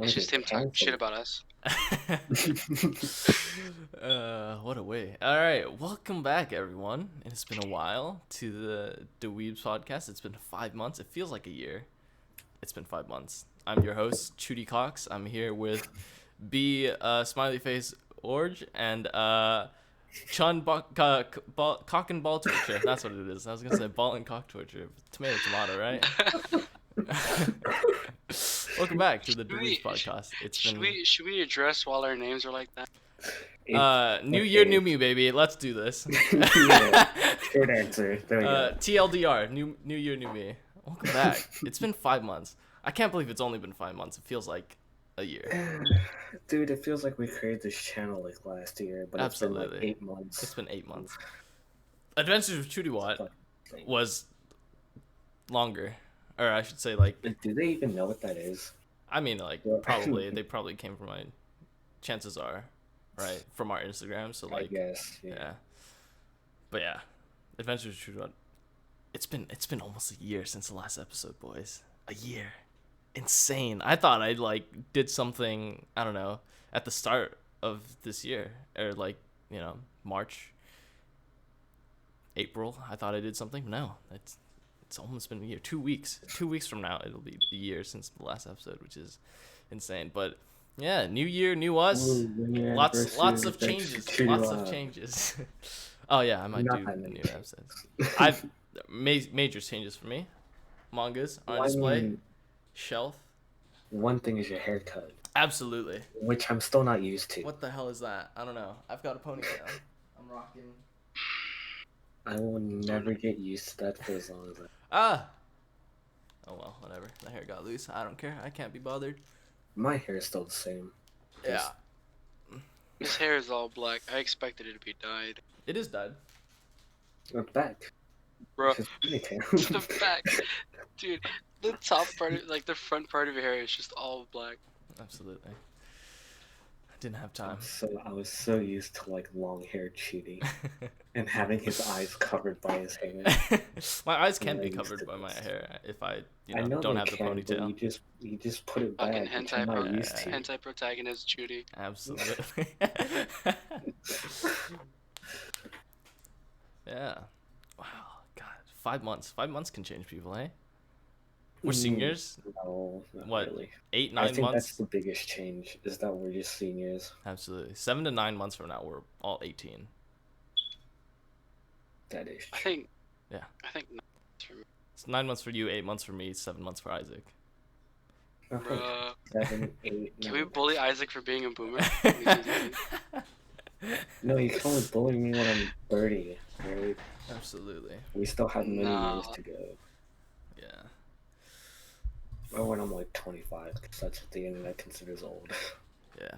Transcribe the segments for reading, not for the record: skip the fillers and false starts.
It's just him talking shit about us. What a way. All right, welcome back, everyone. It's been a while to the Dweebs podcast. It's been 5 months. It feels like a year. It's been 5 months. I'm your host, Chuty Cox. I'm here with B, Smiley Face Orge, and Chun Cock and Ball Torture. That's what it is. I was gonna say ball and cock torture. Tomato, right? Welcome back to the Dweebs podcast. Should we address while our names are like that? New year, new me, baby. Let's do this. Yeah, short answer. There we go. TLDR, new year, new me. Welcome back. It's been 5 months. I can't believe it's only been 5 months. It feels like a year. Dude, it feels like we created this channel like last year, but Absolutely. It's been like 8 months. It's been 8 months. Adventures of Chutiwat was longer, or I should say, like. Do they even know what that is? I mean, like, probably they probably came from my. Chances are, right, from our Instagram. So like, I guess. Yeah. But yeah, Adventures of Chutiwat. It's been almost a year since the last episode, boys. A year. Insane. I thought I like did something, I don't know, at the start of this year, or like, March, April. I thought I did something. No, it's almost been a year. 2 weeks. 2 weeks from now, it'll be a year since the last episode, which is insane. But yeah, new year, new us. Lots of changes. Lots of changes. Oh yeah, I might do new episodes. I've major changes for me. Mangas on display. Shelf. One thing is your haircut. Absolutely. Which I'm still not used to. What the hell is that? I don't know. I've got a ponytail. I'm rocking. I will never get used to that for as long as Oh well, whatever. The hair got loose. I don't care. I can't be bothered. My hair is still the same. Yeah. His hair is all black. I expected it to be dyed. It is dyed. Look back. Bro, the back. Dude, the top part, like the front part of your hair is just all black. Absolutely. I didn't have time. I was so used to like long hair cheating and having his eyes covered by his hair. My eyes can be covered by my hair if I don't have the ponytail. You just put it back. Fucking hentai protagonist Judy. Absolutely. Yeah. Wow. God. 5 months. 5 months can change people, eh? We're seniors. No, not what? Really. 8, 9 I think months. That's the biggest change. Is that we're just seniors. Absolutely. 7 to 9 months from now, we're all 18. That is true. I think. Yeah. I think 9 months for me. It's 9 months for you, 8 months for me, 7 months for Isaac. Bruh. 7, 8, Can 9. we bully Isaac for being a boomer? No, you can only bully me when I'm 30. Right? Absolutely. We still have many years to go. Yeah. Or when I'm like 25, because that's what the internet considers old. Yeah.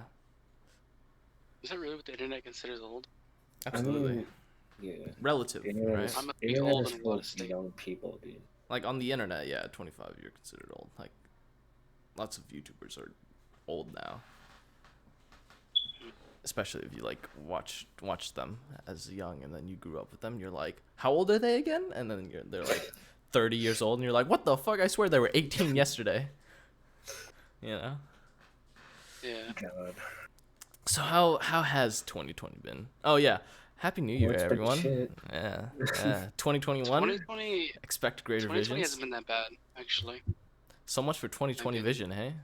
Is that really what the internet considers old? Absolutely. I mean, yeah. Relative, right? I'm gonna be old in a lot of states. Young people, dude. Like on the internet, yeah, 25 you're considered old. Like lots of YouTubers are old now. Especially if you like watch them as young and then you grew up with them, you're like, how old are they again? And then they're like 30 years old and you're like, what the fuck? I swear they were 18 yesterday. You know? Yeah. God. So how has 2020 been? Oh yeah. Happy New Year, everyone. Yeah. 2021. 2020. Expect greater 2020 visions. hasn't been that bad, actually. So much for 2020 vision, hey?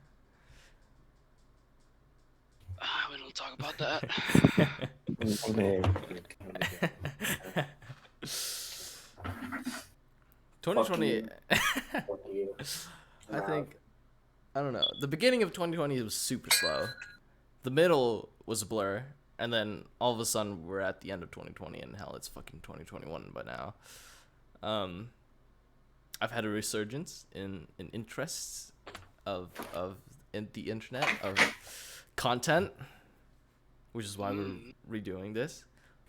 We don't talk about that. 2020. I think. I don't know. The beginning of 2020 was super slow. The middle was a blur. And then all of a sudden we're at the end of 2020 and hell, it's fucking 2021 by now. I've had a resurgence in interests in the internet of content, which is why we're redoing this.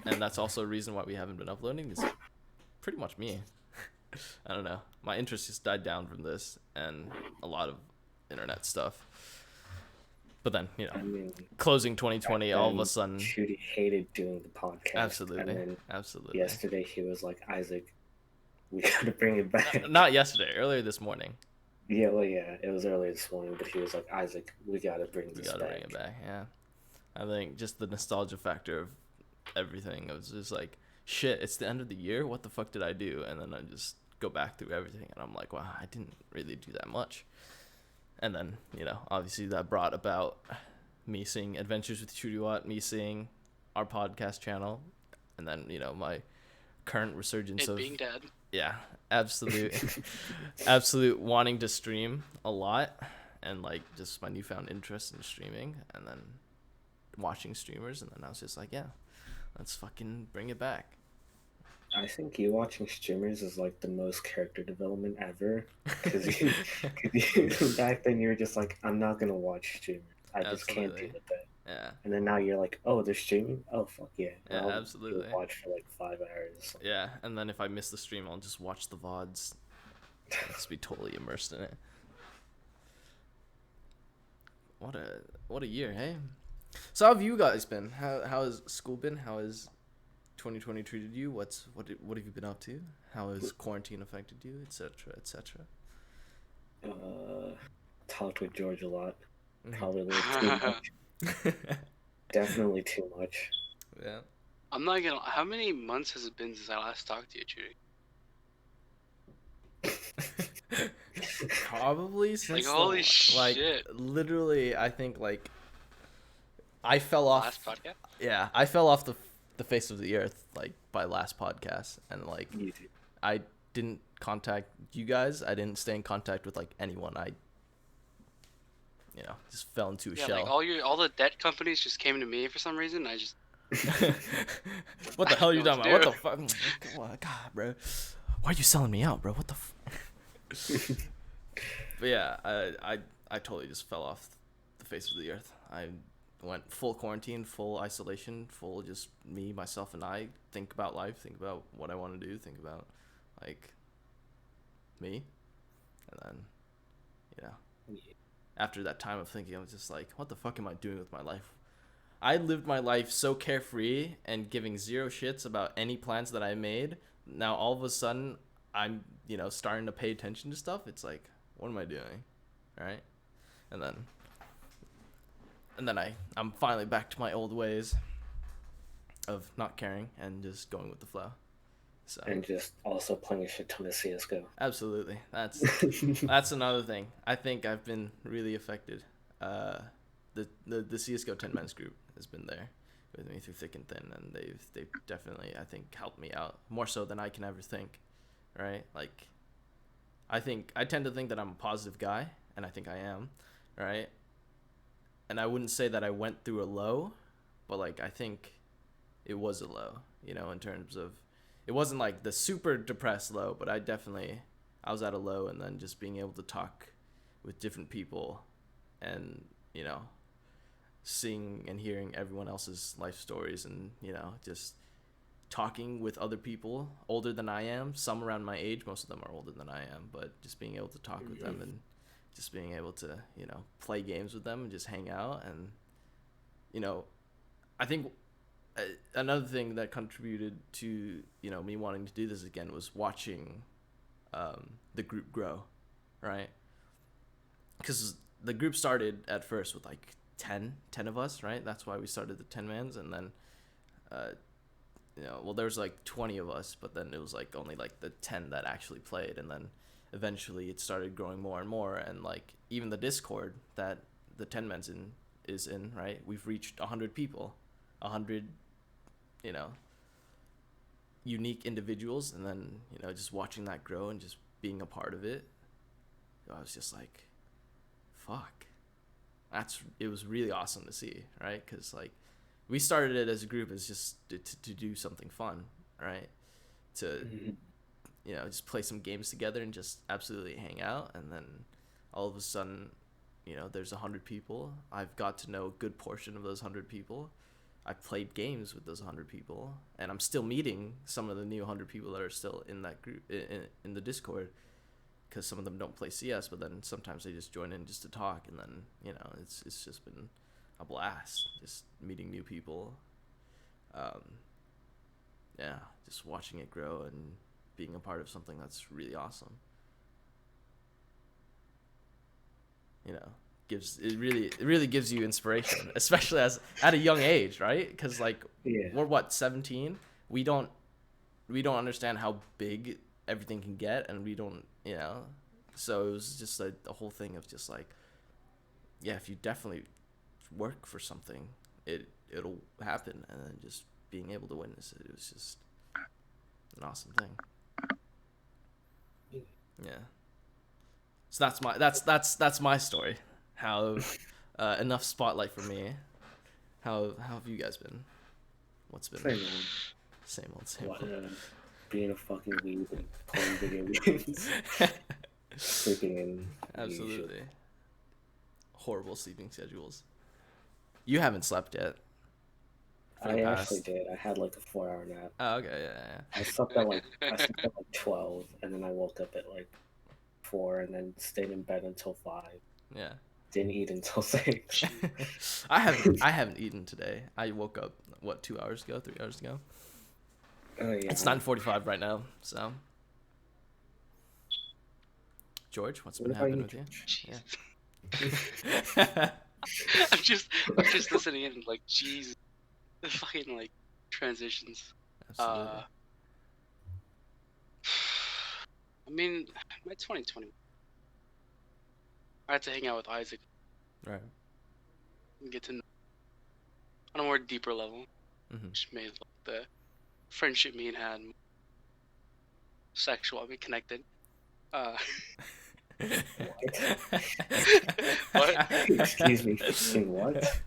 And that's also a reason why we haven't been uploading. It's pretty much me. I don't know. My interest just died down from this and a lot of internet stuff. But then, closing 2020, all of a sudden... Judy hated doing the podcast. Absolutely. Yesterday, he was like, Isaac, we gotta bring it back. Not yesterday. Earlier this morning. Yeah, well, yeah, it was earlier this morning, but he was like, Isaac, we gotta bring We this gotta bring it back. back. Yeah, I think just the nostalgia factor of everything. It was just like, shit, it's the end of the year. What the fuck did I do? And then I just go back through everything, and I'm like, wow, I didn't really do that much. And then, obviously that brought about me seeing Adventures with Chutiwat, me seeing our podcast channel, and then, my current resurgence It of, being dead. yeah, absolute, absolute wanting to stream a lot, and like just my newfound interest in streaming, and then watching streamers, and then I was just like, yeah, let's fucking bring it back. I think you watching streamers is like the most character development ever. Because back then you were just like, I'm not gonna watch streamers. I just can't deal Absolutely. with that. Yeah. And then now you're like, oh, they're streaming? Oh, fuck yeah. And Yeah, you'll absolutely. watch for like 5 hours. Yeah, and then if I miss the stream, I'll just watch the VODs. I'll just be totally immersed in it. What a year, hey? So how have you guys been? How has school been? How has 2020 treated you? What have you been up to? How has quarantine affected you, etc., etc.? Talked with George a lot. Mhm. Probably a little too much. Definitely too much. Yeah. I'm not gonna. How many months has it been since I last talked to you, Judy? Probably since holy like shit. literally, I think like I fell off. Last podcast? Yeah, I fell off the face of the earth like by last podcast, and like You do. I didn't contact you guys. I didn't stay in contact with like anyone. I just fell into a Yeah, shell. like all the debt companies just came to me for some reason. I just What the hell are you know talking what about? to What the fuck? God, bro. Why are you selling me out, bro? What the But yeah, I totally just fell off the face of the earth. I went full quarantine, full isolation, full just me, myself, and I. Think about life, think about what I want to do, think about like me, and then after that time of thinking, I was just like, what the fuck am I doing with my life? I lived my life so carefree and giving zero shits about any plans that I made. Now all of a sudden, I'm starting to pay attention to stuff. It's like, what am I doing, right? And then I'm finally back to my old ways of not caring and just going with the flow. So And just also playing a shit ton of CSGO. absolutely, that's another thing. I think I've been really affected. The CS:GO 10 men's group has been there with me through thick and thin, and they've definitely, I think, helped me out more so than I can ever think. Right? Like, I tend to think that I'm a positive guy, and I think I am. Right? And I wouldn't say that I went through a low, but like I think it was a low. In terms of, it wasn't like the super depressed low, but I was at a low, and then just being able to talk with different people, and seeing and hearing everyone else's life stories, and just talking with other people older than I am, some around my age, most of them are older than I am, but just being able to talk with them, and just being able to play games with them and just hang out. And I think another thing that contributed to me wanting to do this again was watching the group grow, right? Because the group started at first with like 10 of us, right? That's why we started the 10 mans. And then well, there's like 20 of us, but then it was like only like the 10 that actually played. And then eventually it started growing more and more, and like even the Discord that the 10 men's is in, right? We've reached 100 people, 100 unique individuals. And then just watching that grow and just being a part of it, I was just like, fuck, it was really awesome to see, right? Because like we started it as a group as just to do something fun, right? To just play some games together and just absolutely hang out. And then all of a sudden there's 100 people. I've got to know a good portion of those 100 people. I've played games with those 100 people, and I'm still meeting some of the new 100 people that are still in that group in the Discord, because some of them don't play CS, but then sometimes they just join in just to talk. And then it's just been a blast just meeting new people. Yeah, just watching it grow and being a part of something that's really awesome. you know, it really gives you inspiration, especially as at a young age, right? Because like Yeah. we're what 17, we don't understand how big everything can get, and we don't, you know. So it was just like the whole thing of just like, yeah, if you definitely work for something, it'll happen, and then just being able to witness it was just an awesome thing. Yeah. So that's my story. How enough spotlight for me. How have you guys been? What's been Same old. same What, old. being a fucking weeb and playing video games, sleeping in. Usual. Absolutely. Horrible sleeping schedules. You haven't slept yet. For the I actually past. did. I had like a 4 hour nap. Oh, okay, yeah. I slept at like 12, and then I woke up at like 4, and then stayed in bed until 5. Yeah. Didn't eat until 6. I haven't eaten today. I woke up what 2 hours ago, 3 hours ago. Oh yeah. It's 9:45 right now, so. George, what's been What about happening you, with you? George? Yeah. I'm just listening in like jeez, the fucking like transitions. Absolutely. I mean, my 2020. I had to hang out with Isaac Right. and get to know on a more deeper level, Mm-hmm. which made like, the friendship me and had sexual. I mean, connected. What? Excuse me. Saying what?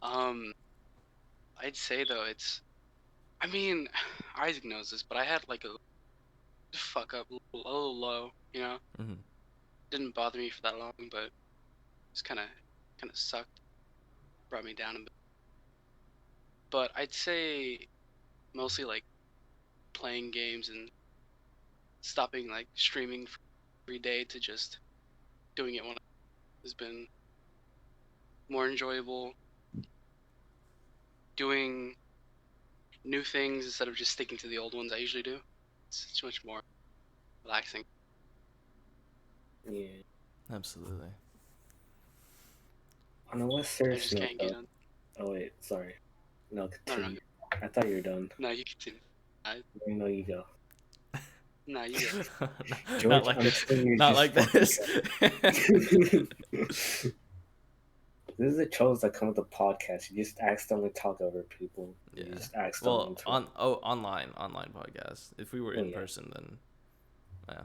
I'd say though it's. I mean, Isaac knows this, but I had like a fuck up, a little low. You know, Mm-hmm. didn't bother me for that long, but it's kind of sucked. Brought me down a bit. But I'd say mostly like playing games and stopping like streaming every day to just doing it when has been more enjoyable. Doing new things instead of just sticking to the old ones I usually do. It's much more relaxing. Yeah. Absolutely. On a less I serious just note, can't get though. on. Oh wait, sorry. No, No, continue. I thought you were done. no, you continue. No, you go. No, you go. George, Not like I'm this. saying you're Not just like this. This is the trolls that come with the podcast. You just accidentally talk over people. Yeah. You just accidentally Well, online podcast. If we were in person, then yeah.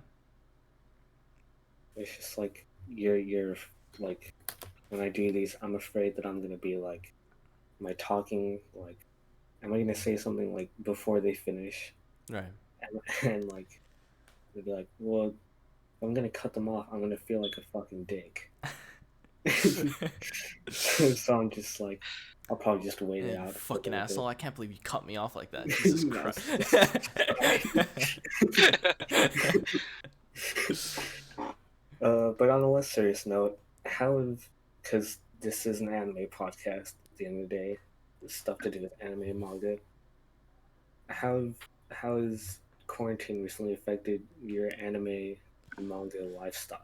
It's just like you're like when I do these, I'm afraid that I'm gonna be like, am I talking like, am I gonna say something like before they finish, Right. and like they'll be like, well, I'm gonna cut them off. I'm gonna feel like a fucking dick. So I'm just like, I'll probably just wait Yeah, it you out. fucking For a asshole! little I can't believe you cut me off like that. Jesus No, Christ. But on a less serious note, because this is an anime podcast at the end of the day, stuff to do with anime and manga. How how has quarantine recently affected your anime and manga lifestyle?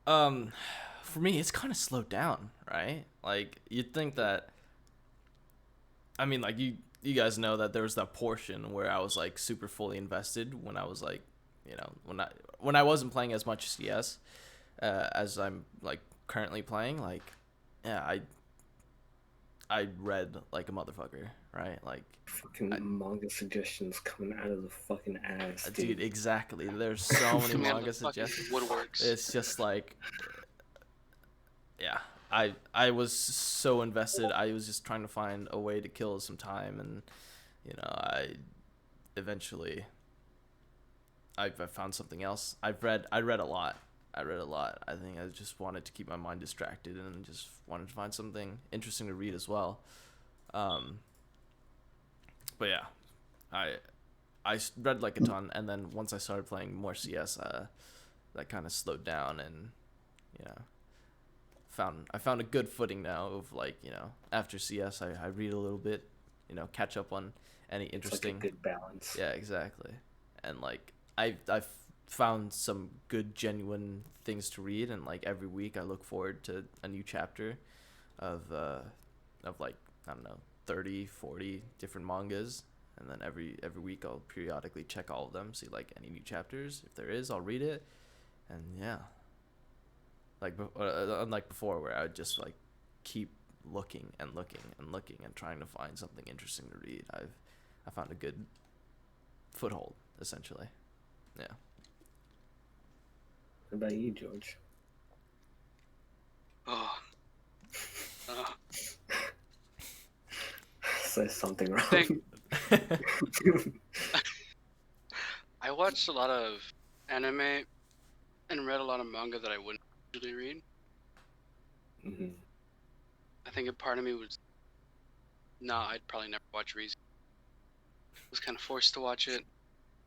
For me, it's kind of slowed down, right? Like you'd think that. I mean, like you guys know that there was that portion where I was like super fully invested when I was like, you know, when I wasn't playing as much CS as I'm like currently playing. Like, yeah, I read like a motherfucker, right? Like Fucking manga suggestions coming out of the fucking ass, dude, exactly. There's so many Coming out of manga the fucking suggestions. woodworks. It's just like, yeah, I was so invested. I was just trying to find a way to kill some time, and you know, eventually I found something else. I read a lot. I think I just wanted to keep my mind distracted and just wanted to find something interesting to read as well. But yeah, I read like a ton, and then once I started playing more CS, that kind of slowed down, and you know, I found a good footing now of like, you know, after CS I read a little bit, you know, catch up on any interesting. It's like a good balance. Yeah, exactly. And like I've found some good genuine things to read, and like every week I look forward to a new chapter of like, I don't know, 30, 40 different mangas, and then every week I'll periodically check all of them, see like any new chapters. If there is, I'll read it. And yeah, like unlike before where I would just like keep looking and looking and looking and trying to find something interesting to read. I found a good foothold essentially. Yeah. What about you, George? Oh. Says something wrong. Think- I watched a lot of anime and read a lot of manga that I wouldn't usually read. Hmm. I think a part of me was, nah, I'd probably never watch Reason. Was kind of forced to watch it.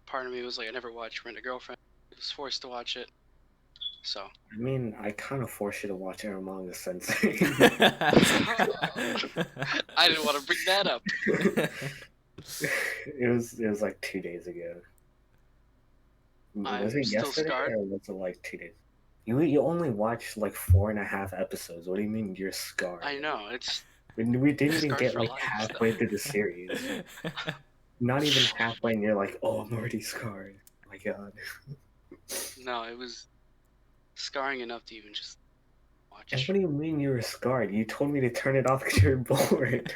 Part of me was like, I never watched Rent a Girlfriend. I was forced to watch it. So. I mean, I kind of forced you to watch Aramanga Sensei. I didn't want to bring that up. It was like 2 days ago. Was I'm it still yesterday scarred. or was it like 2 days? You only watched like 4.5 episodes. What do you mean you're scarred? I know, it's We didn't even scarred get for like life, halfway though. through the series. Not even halfway, and you're like, "Oh, I'm already scarred." My God. No, it was scarring enough to even just watch. And what do you mean you were scarred? You told me to turn it off because you're bored.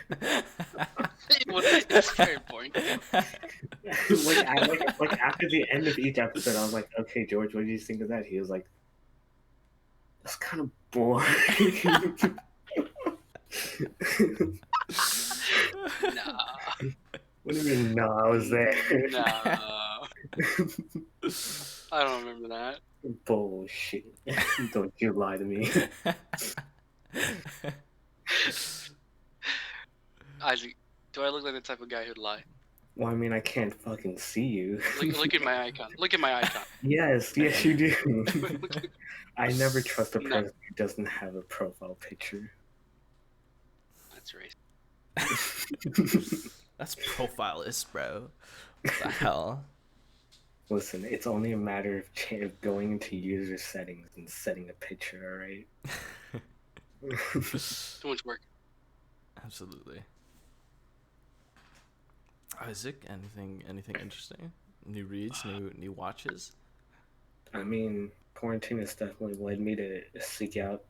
It's very boring. like after the end of each episode, I was like, "Okay, George, what did you think of that?" He was like, "That's kind of boring." Nah. What do you mean? No, I was there. Nah. I don't remember that. Bullshit! Don't you lie to me. Isaac, do I look like the type of guy who'd lie? Well, I mean, I can't fucking see you. Look at my icon. Look at my icon. Yes, you do. I never trust a No. person who doesn't have a profile picture. That's racist. That's profilist, bro. What the hell? Listen, it's only a matter of going into user settings and setting a picture, alright? Too much work. Absolutely. Isaac, anything interesting? New reads, new watches? I mean, quarantine has definitely led me to seek out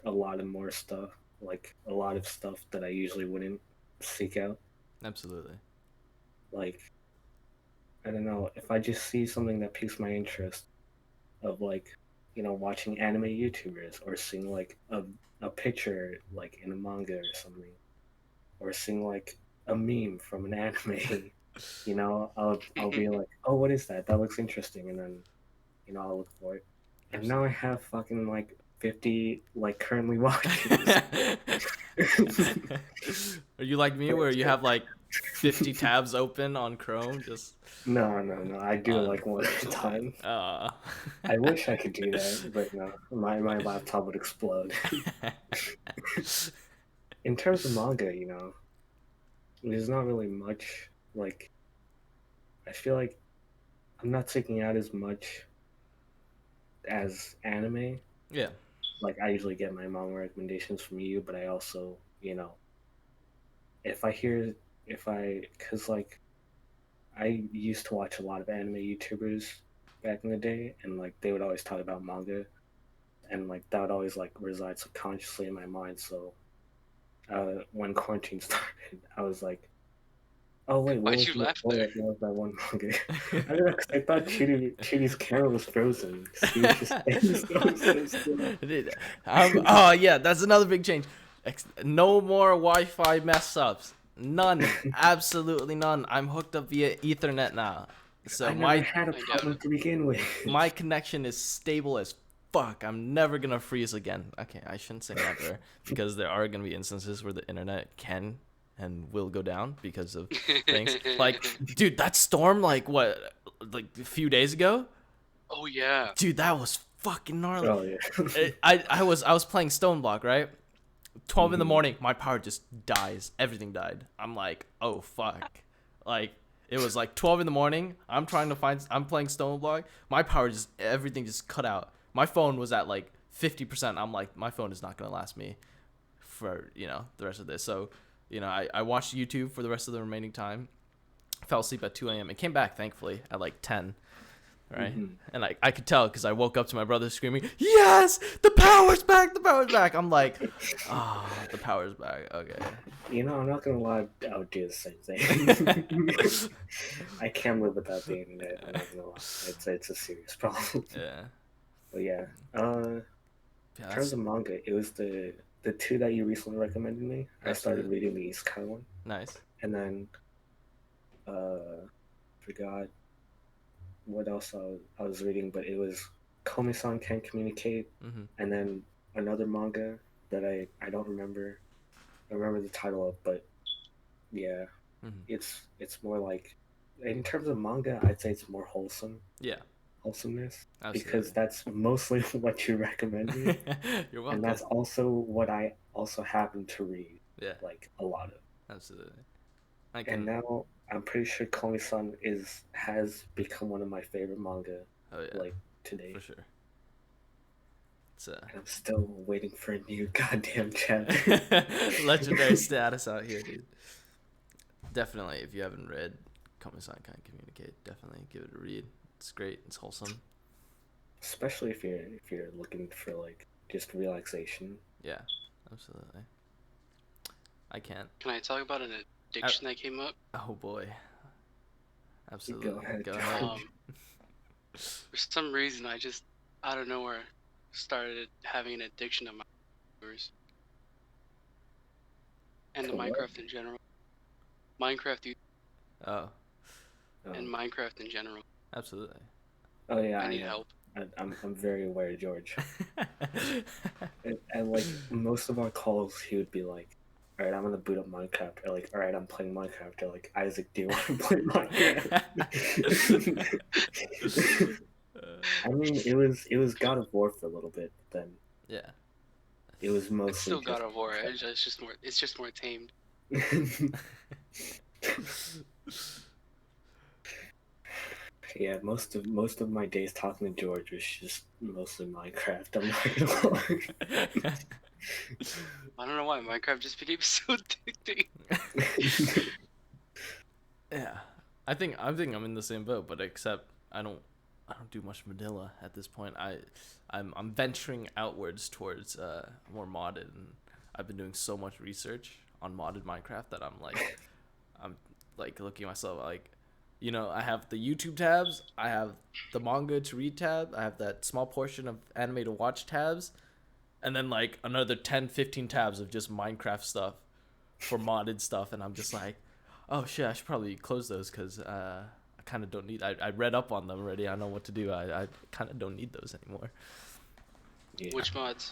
a lot of more stuff, like a lot of stuff that I usually wouldn't seek out. Absolutely. Like, I don't know, if I just see something that piques my interest of like, watching anime YouTubers or seeing like a picture like in a manga or something, or seeing like a meme from an anime, I'll be like, oh, what is that? That looks interesting, and then I'll look for it. And now I have fucking like 50 like currently watches. Are you like me where you have like 50 tabs open on Chrome? Just No, I do like one at a time. I wish I could do that, but no, my laptop would explode. In terms of manga, there's not really much. Like, I feel like I'm not seeking out as much as anime. Yeah. Like, I usually get my manga recommendations from you, but I also, because like, I used to watch a lot of anime YouTubers back in the day, and like they would always talk about manga, and like that would always like reside subconsciously in my mind. So when quarantine started, I was like, "Oh wait, Why'd you laugh there? What was that one manga?" I don't know, 'cause I thought Chidi's camera was frozen. He was just staying so still. Oh yeah, that's another big change. No more Wi-Fi mess ups. None. Absolutely none. I'm hooked up via Ethernet now. So I never had a I problem to begin with. my connection is stable as fuck. I'm never gonna freeze again. Okay, I shouldn't say never, because there are gonna be instances where the internet can and will go down because of things. Like, dude, that storm, like a few days ago? Oh yeah. Dude, that was fucking gnarly. Oh yeah. I was playing Stone Block, right? 12 in the morning, my power just dies. Everything died. I'm like, oh fuck. Like, It was like 12 in the morning. I'm playing Stone Block. My power everything just cut out. My phone was at like 50%. I'm like, my phone is not going to last me for, the rest of this. So, I watched YouTube for the rest of the remaining time. Fell asleep at 2 a.m. and came back, thankfully, at like 10. Right? Mhm. And I could tell because I woke up to my brother screaming, "Yes! The power's back! The power's back!" I'm like, the power's back. Okay. I'm not gonna lie, I would do the same thing. I can't live without the internet. I'm not gonna lie. It's a serious problem. Yeah. But yeah, Yeah, in terms of manga, it was the two that you recently recommended me. I started absolutely. reading the Isekai one, Nice. and then forgot what else I was reading, but it was Komi-san Can't Communicate, Mm-hmm. and then another manga that I don't remember. I remember the title of, but yeah, Mm-hmm. it's more like, in terms of manga, I'd say it's more Yeah, wholesomeness, absolutely. because that's mostly what you recommend me, You're and welcome. that's also what I also happen to read, Yeah, like a lot of. absolutely. And now I'm pretty sure Komi-san has become one of my favorite manga, Oh yeah, like today. for sure. It's And I'm still waiting for a new goddamn chapter. legendary status out here, dude. Definitely, if you haven't read Komi-san Can't Communicate, definitely give it a read. It's great. It's wholesome. Especially if you're looking for like just relaxation. Yeah, absolutely. I can't. Can I talk about an addiction that came up? Oh boy. Absolutely. Go ahead. Go ahead. For some reason, I just out of nowhere started having an addiction to Minecraft and to To what? Minecraft in general. Minecraft Oh, and Minecraft in general. absolutely. Oh yeah, I I need know. help. I'm very aware, George. And like most of our calls, he would be like, "All right, I'm gonna boot up Minecraft," or like, "All right, I'm playing Minecraft," or like, "Isaac, do you want to play Minecraft?" I mean, it was God of War for a little bit, but then Yeah. it was It's mostly still God just. of War. It's just more tamed. Yeah, most of my days talking to George was just mostly Minecraft. I'm not gonna lie. I don't know why Minecraft just became so addicting. Yeah. I think I'm in the same boat, but except I don't do much vanilla at this point. I'm venturing outwards towards more modded, and I've been doing so much research on modded Minecraft that I'm like looking at myself like, I have the YouTube tabs, I have the manga to read tab, I have that small portion of anime to watch tabs, and then like another 10, 15 tabs of just Minecraft stuff for modded stuff, and I'm just like, oh shit, I should probably close those because I kind of don't need. I read up on them already. I know what to do. I kind of don't need those anymore. Yeah. Which mods?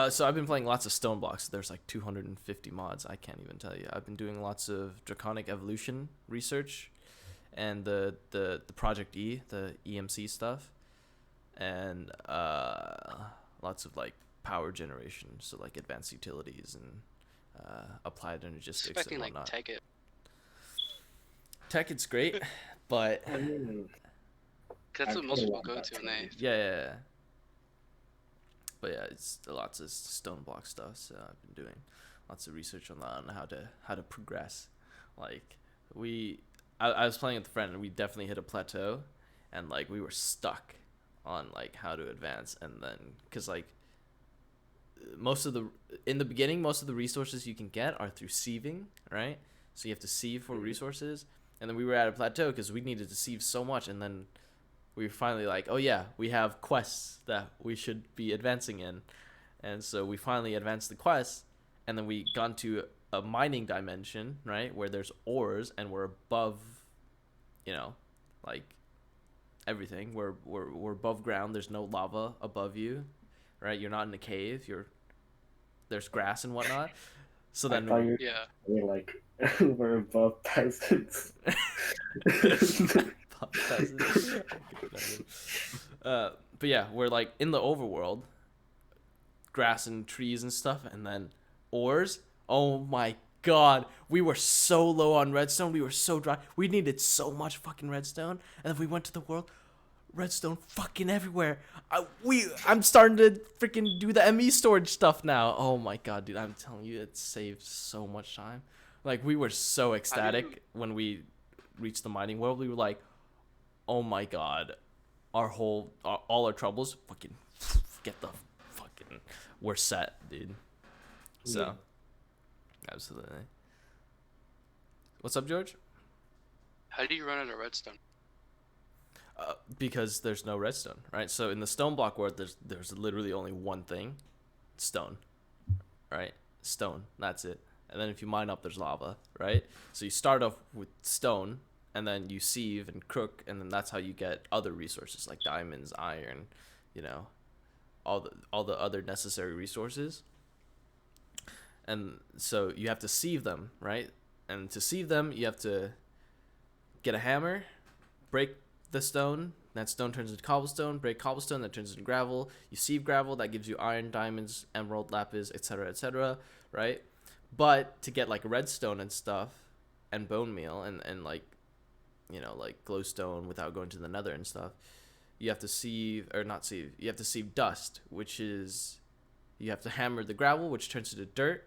So I've been playing lots of Stone Blocks. There's like 250 mods. I can't even tell you. I've been doing lots of Draconic Evolution research, and the Project E, the EMC stuff, and lots of like power generation, so like advanced utilities and applied energistics Expecting and like whatnot. Tech It's great, but I mean, Cause that's I've what heard most a people lot go about to when Tech. they. yeah. But yeah, it's lots of Stone Block stuff. So I've been doing lots of research on that, on how to progress. Like I was playing with a friend, and we definitely hit a plateau, and like we were stuck on like how to advance, and then because like in the beginning, most of the resources you can get are through sieving, right? So you have to sieve for resources, and then we were at a plateau because we needed to sieve so much, and then we were finally like, oh yeah, we have quests that we should be advancing in, and so we finally advanced the quest, and then we got into a mining dimension, right, where there's ores, and we're above, like everything. We're above ground. There's no lava above you, right? You're not in a cave. There's grass and whatnot. So I then thought you Yeah. were like, we're above peasants. But yeah, we're like in the overworld, grass and trees and stuff, and then ores. Oh my god, we were so low on redstone. We were so dry. We needed so much fucking redstone, and then we went to the world. Redstone fucking everywhere. I'm starting to freaking do the ME storage stuff now. Oh my god, dude, I'm telling you, it saved so much time. Like, we were so ecstatic when we reached the mining world. We were like, oh my god, all our troubles fucking get the fucking, we're set, dude. So Yeah. absolutely. What's up, George? How do you run out of redstone? Because there's no redstone, right? So in the stone block world, there's literally only one thing, stone, right? Stone, that's it. And then if you mine up, there's lava, right? So you start off with stone, and then you sieve and cook, and then that's how you get other resources like diamonds, iron, you know, all the other necessary resources. And so you have to sieve them, right? And to sieve them, you have to get a hammer, break the stone. That stone turns into cobblestone. Break cobblestone, that turns into gravel. You sieve gravel, that gives you iron, diamonds, emerald, lapis, etc., right? But to get like redstone and stuff, and bone meal, and like, you know, like glowstone without going to the nether and stuff, you have to sieve, or not sieve, you have to sieve dust, which is, you have to hammer the gravel, which turns into dirt,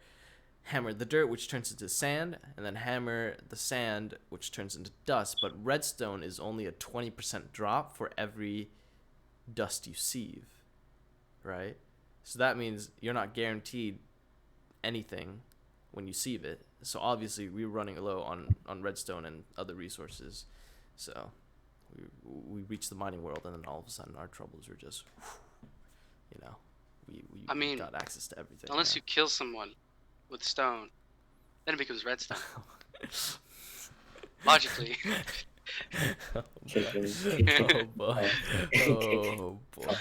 hammer the dirt, which turns into sand, and then hammer the sand, which turns into dust. But redstone is only a 20% drop for every dust you sieve, right? So that means you're not guaranteed anything when you sieve it. So obviously we were running low on redstone and other resources. So we reached the mining world, and then all of a sudden our troubles were just, you know, I mean, got access to everything. Unless you kill someone with stone, then it becomes redstone. Logically. Oh boy. Oh boy.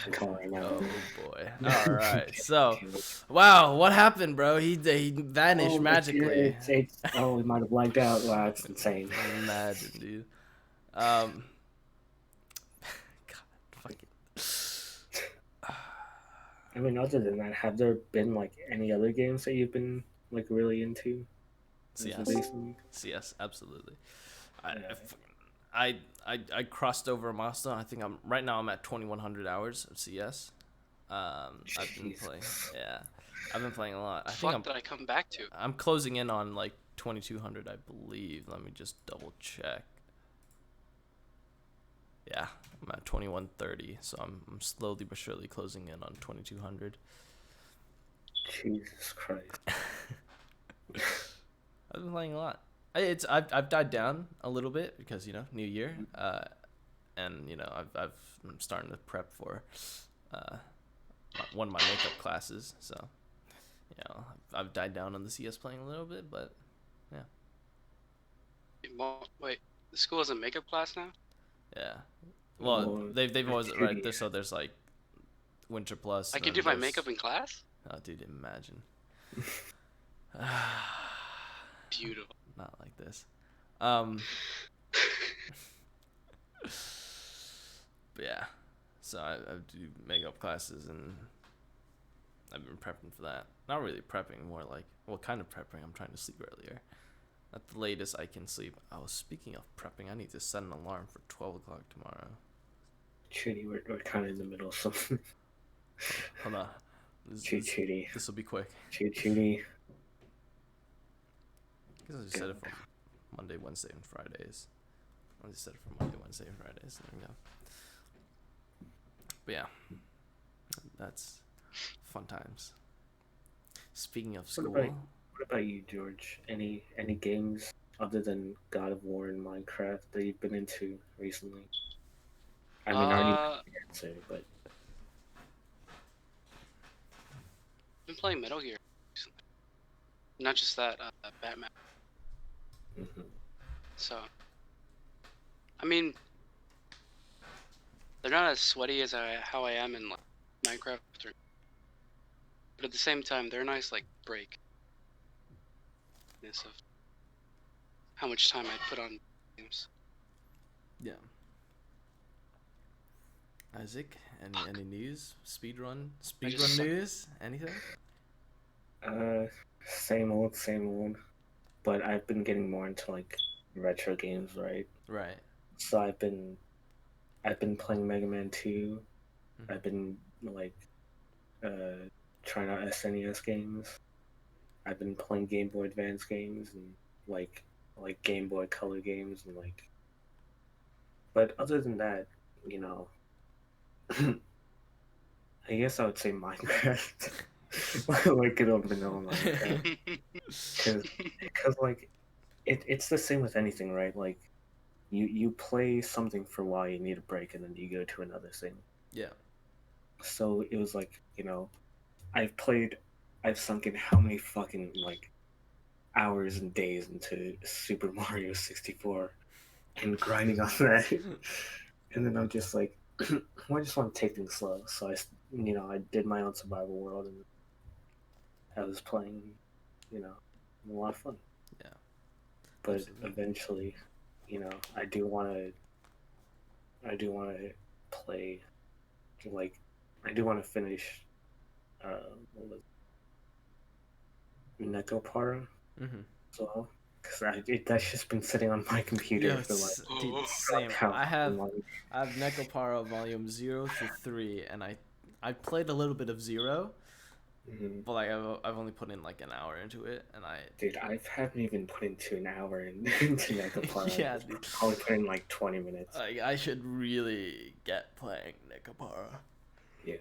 Oh boy. All right. So, wow, what happened, bro? He vanished magically. We might have blanked out. Wow, that's insane. Imagine, dude. God, fucking. I mean, other than that, have there been like any other games that you've been like really into? CS, absolutely. I crossed over a milestone. I think I'm at 2,100 hours of CS. I've been playing. Yeah, I've been playing a lot. Did I come back to? I'm closing in on like 2,200, I believe. Let me just double check. Yeah, I'm at 2,130, so I'm slowly but surely closing in on 2,200. Jesus Christ. I've been playing a lot. I've died down a little bit because, you know, new year, and you know, I'm starting to prep for one of my makeup classes, so you know, I've died down on the CS playing a little bit, but yeah. Wait, the school has a makeup class now? Yeah. Well, they've always, right there, so there's like Winter Plus. I can do my makeup in class? Oh, dude, imagine. Beautiful. Not like this. But yeah, so I do makeup classes, and I've been prepping for that. Not really prepping, more like, well, kind of prepping. I'm trying to sleep earlier. At the latest I can sleep. Oh, speaking of prepping, I need to set an alarm for 12 o'clock tomorrow. Chuty, we're kind of in the middle of something. Hold on. Chuty. This will be quick. Chuty. I guess I just set it for Monday, Wednesday, and Fridays. I just set it for Monday, Wednesday, and Fridays. There we go. But yeah, that's fun times. Speaking of school, what about you, George? Any games other than God of War and Minecraft that you've been into recently? I mean, I already know the answer, but I've been playing Metal Gear recently. Not just that, Batman. Mm-hmm. So, I mean, they're not as sweaty as how I am in like Minecraft, but at the same time, they're a nice like break. Of how much time I put on games. yeah. Isaac, any news? Speedrun news? Anything? Same old. but I've been getting more into like retro games, right? Right. So I've been playing Mega Man 2. Mm-hmm. I've been like trying out SNES games. I've been playing Game Boy Advance games and like Game Boy Color games and like. But other than that, you know, I guess I would say Minecraft. Like good old vanilla Minecraft, because like it's the same with anything, right? Like you play something for a while, you need a break, and then you go to another thing. Yeah. So it was like, I've played, I've sunk in how many fucking like hours and days into Super Mario 64 and grinding on that, and then I'm just like, I just want to take things slow. So I did my own survival world, and I was playing, a lot of fun. Yeah. But Absolutely. eventually, I do want to play, like, I do want to finish, what was Necopara Mm-hmm. as well, because that's just been sitting on my computer Yeah, for like it's dude, God same. how fucking long. I have Necopara Volume 0 through 3, and I played a little bit of 0, Mhm. but like I've only put in like an hour into it, and I Dude, I haven't even put into an hour into Necopara. yeah, I've dude, probably put in like 20 minutes. like I should really get playing Necopara. Yeah,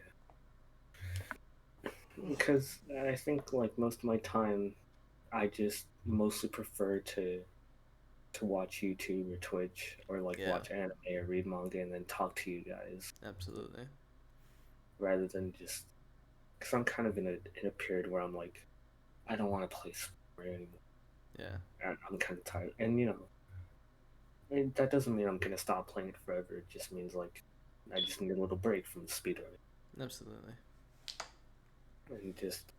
because I think like most of my time, I just mostly prefer to watch YouTube or Twitch or like Yeah, watch anime or read manga and then talk to you guys absolutely. rather than just because I'm kind of in a period where I'm like I don't want to play Mario anymore. Yeah, I'm kind of tired, and that doesn't mean I'm gonna stop playing it forever. It just means like I just need a little break from the speedrunning absolutely. and just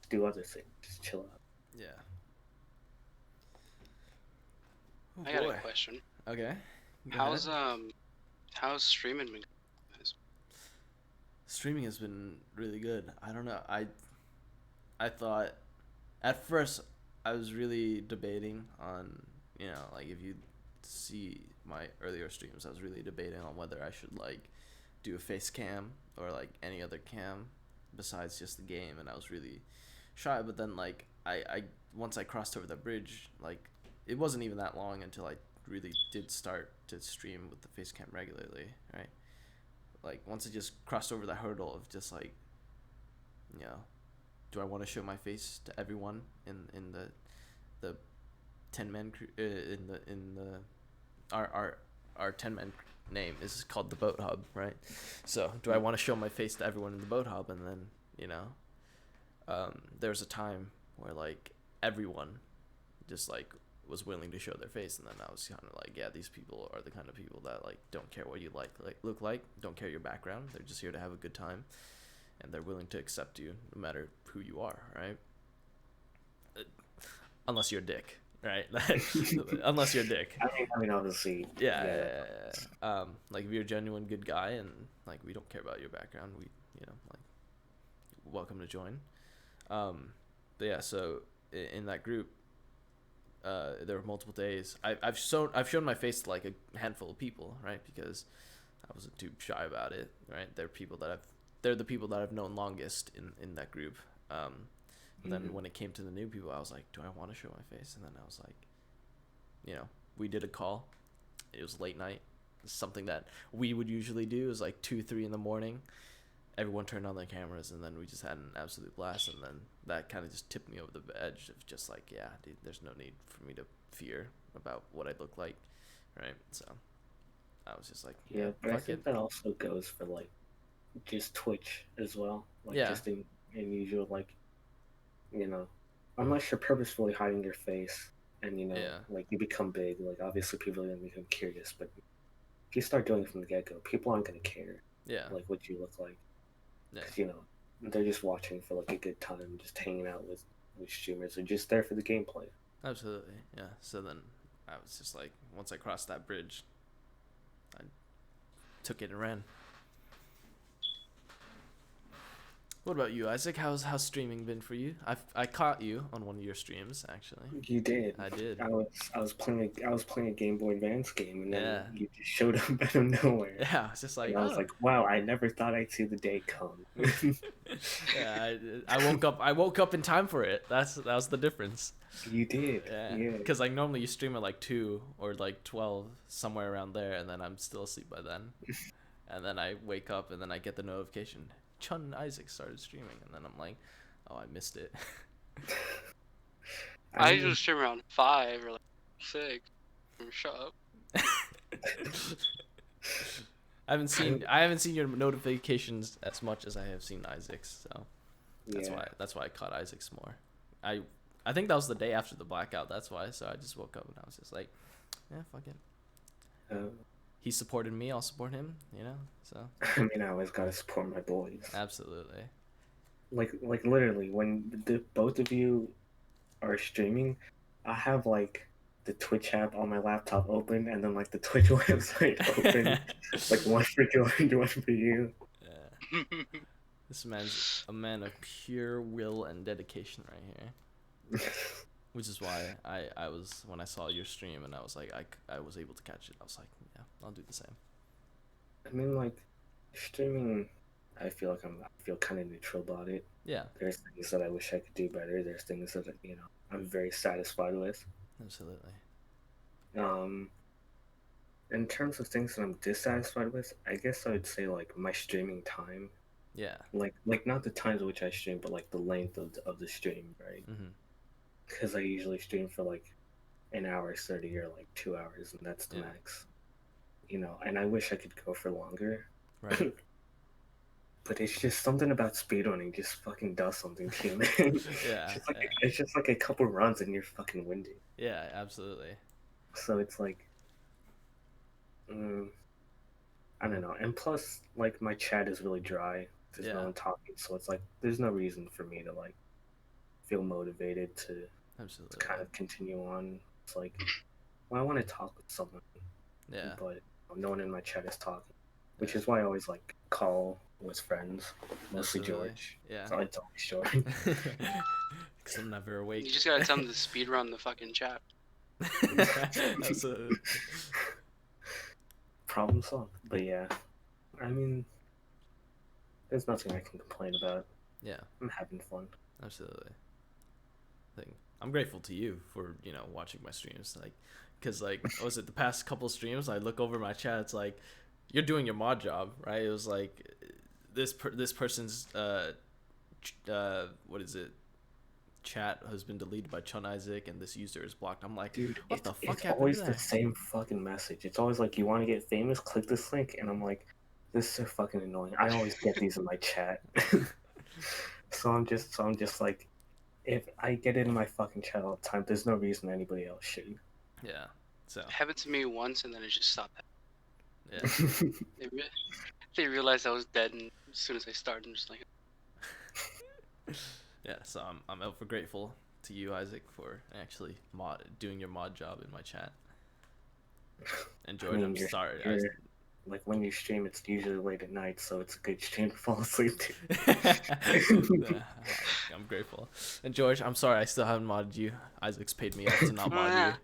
do other things, just chill out. Yeah. Oh I got a boy. question. Okay. Go How's ahead. how's streaming been going, guys? Streaming has been really good. I don't know. I thought at first I was really debating on, like if you see my earlier streams, I was really debating on whether I should like do a face cam or like any other cam besides just the game, and I was really shy. But then like I once I crossed over the bridge, like it wasn't even that long until I really did start to stream with the face cam regularly, right? Like once I just crossed over the hurdle of just like, you know, do I want to show my face to everyone in the 10 man in the our 10 man name is called the boat hub, right? So do I want to show my face to everyone in the boat hub? And then there's a time where like everyone just like was willing to show their face, and then I was kind of like, yeah, these people are the kind of people that like don't care what you look like, don't care your background, they're just here to have a good time, and they're willing to accept you no matter who you are, right? Unless you're a dick, right? Unless you're a dick. I mean, obviously, Yeah, yeah. yeah, yeah, yeah. Like if you're a genuine good guy and like we don't care about your background, we like welcome to join. But yeah, so in that group, there were multiple days. I've shown my face to like a handful of people, right? Because I wasn't too shy about it, right? They're the people that I've known longest in that group. Then when it came to the new people, I was like, do I want to show my face? And then I was like, we did a call. It was late night. Something that we would usually do is like 2-3 in the morning. Everyone turned on their cameras, and then we just had an absolute blast. And then that kind of just tipped me over the edge of just like, yeah, dude, there's no need for me to fear about what I look like, right? So I was just like, Yeah, but I fuck think it. that also goes for like just Twitch as well. Like Yeah. just in usual like unless you're purposefully hiding your face and Yeah. like you become big, like obviously people are gonna become curious, but if you start doing it from the get go, people aren't gonna care Yeah. like what you look like. Yeah. Because they're just watching for like a good time, just hanging out with streamers, or just there for the gameplay. Absolutely. Yeah. So then I was just like, once I crossed that bridge, I took it and ran. What about you, Isaac? How's streaming been for you? I caught you on one of your streams actually. You did. I did. I was playing a Game Boy Advance game, and then Yeah. you just showed up out of nowhere. Yeah. It's just like, And I was oh. like, wow, I never thought I'd see the day come. Yeah. I woke up in time for it. That was the difference. You did. Yeah. Yeah. Because like normally you stream at like 2 or like 12 somewhere around there, and then I'm still asleep by then. And then I wake up and then I get the notification. Chun Isaac started streaming, and then I'm like, oh, I missed it. I mean, usually stream around 5 or like 6. Shut up. I haven't seen your notifications as much as I have seen Isaac's, so yeah. that's why I caught Isaac's more. I think that was the day after the blackout. That's why. So I just woke up and I was just like, yeah, fuck it. He supported me. I'll support him. You know. So. I mean, I always gotta support my boys. Absolutely. Like literally, when the both of you are streaming, I have like the Twitch app on my laptop open, and then like the Twitch website open, like one for George, one for you. Yeah. This man's a man of pure will and dedication right here. Which is why I was, when I saw your stream and I was like, I was able to catch it. I was like, yeah, I'll do the same. I mean, like, streaming, I feel kind of neutral about it. Yeah. There's things that I wish I could do better. There's things that, I'm very satisfied with. Absolutely. In terms of things that I'm dissatisfied with, I guess I would say, like, my streaming time. Yeah. Like not the times at which I stream, but, like, the length of the stream, right? Mm-hmm. Because I usually stream for, like, an hour 30 or, like, 2 hours, and that's the max. And I wish I could go for longer. Right. But it's just something about speedrunning just fucking does something to you, man. Yeah. It's just like a couple runs and you're fucking winded. Yeah, absolutely. So it's like, I don't know. And plus, like, my chat is really dry. There's no one talking, so it's like there's no reason for me to like feel motivated to Absolutely. kind of continue on. It's like, well, I want to talk with someone, but no one in my chat is talking, which is why I always like call with friends, mostly Absolutely. George. Yeah. So it's always George. Because I'm never awake. You just gotta tell them to speedrun the fucking chat. Absolutely. Problem solved. But yeah, I mean, there's nothing I can complain about. Yeah. I'm having fun. Absolutely. I'm grateful to you for, watching my streams. Like, because, like, was it the past couple streams, I look over my chat, it's like, you're doing your mod job, right? It was like, this person's, what is it? Chat has been deleted by Chun Isaac, and this user is blocked. I'm like, dude, what the fuck it's happened always to the that? same fucking message. It's always like, you want to get famous, click this link, and I'm like, this is so fucking annoying. I always get these in my chat. so I'm just like, if I get it in my fucking chat all the time, there's no reason anybody else should. Yeah. So. It happened to me once, and then it just stopped. Yeah. They realized I was dead, and as soon as I started, I'm just like. Yeah, so I'm ever grateful to you, Isaac, for actually doing your mod job in my chat. And George, I'm sorry. Like, when you stream, it's usually late at night, so it's a good stream to fall asleep to. I'm grateful. And George, I'm sorry I still haven't modded you. Isaac's paid me off to not mod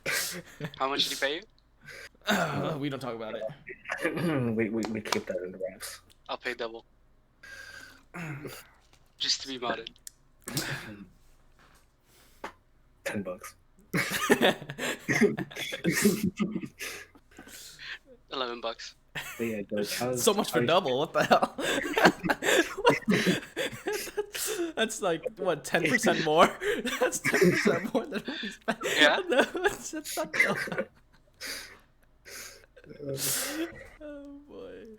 you. How much did he pay you? We don't talk about it. we keep that in the wraps. I'll pay double. Just to be modded. $10. 11 bucks. Yeah, so much for double. What the hell? That's like what, 10% more? That's 10% more than what he's paying. Yeah. No, that's not double. Oh boy.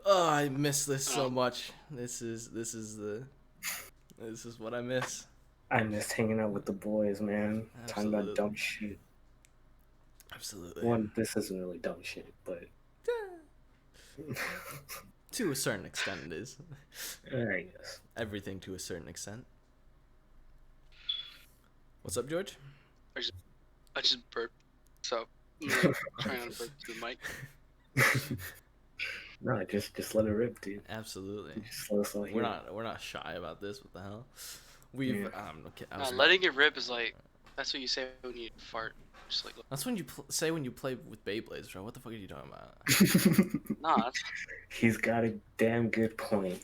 Oh, I miss this so much. This is what I miss. I miss hanging out with the boys, man. Absolutely. Talking about dumb shit. Absolutely. One, this isn't really dumb shit, but to a certain extent, it is. I guess. Everything to a certain extent. What's up, George? I just burped, so I'm trying to burp to the mic. No, just let it rip, dude. Absolutely. Just let us all We're hear it. not shy about this. What the hell? We've Yeah. okay, Nah, letting it rip is like that's what you say when you fart. Just like that's when you say when you play with Beyblades, bro. What the fuck are you talking about? nah, that's He's got a damn good point.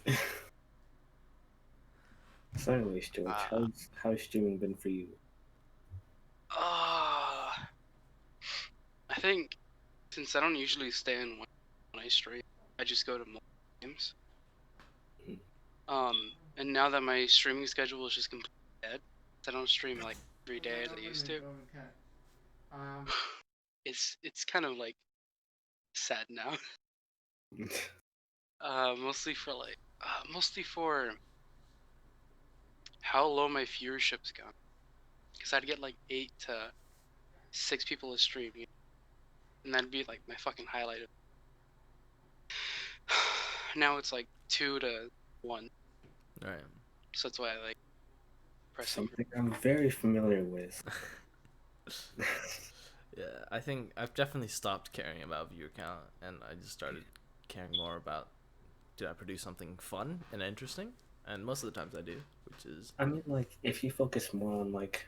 So anyways, George, uh how's streaming been for you? uh I think since I don't usually stay in when I stream, I just go to more games. And now that my streaming schedule is just completely dead, I don't stream like 3 days as I used to. It's kind of like sad now. Mostly for like mostly for how low my viewership's gone. Cause I'd get like 8 to 6 people a stream, and that'd be like my fucking highlight. Now it's like 2 to 1, Right. so that's why I like pressing. Something I'm very familiar with. Yeah, I think I've definitely stopped caring about viewer count, and I just started caring more about did I produce something fun and interesting, and most of the times I do, which is I mean, like, if you focus more on, like,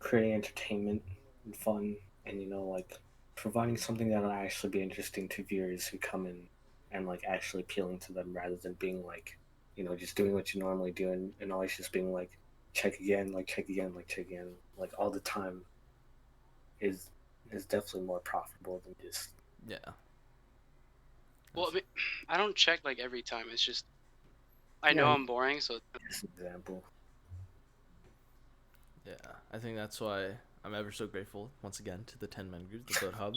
creating entertainment and fun and, like, providing something that'll actually be interesting to viewers who come in and, like, actually appealing to them rather than being, like, just doing what you normally do and always just being, like, check again, like, check again, like, check again, like, all the time is definitely more profitable than just. yeah. Well, I mean, I don't check like every time. It's just I know Yeah, I'm boring, so just an example. Yeah, I think that's why I'm ever so grateful once again to the 10 Men Group, the Boat Hub,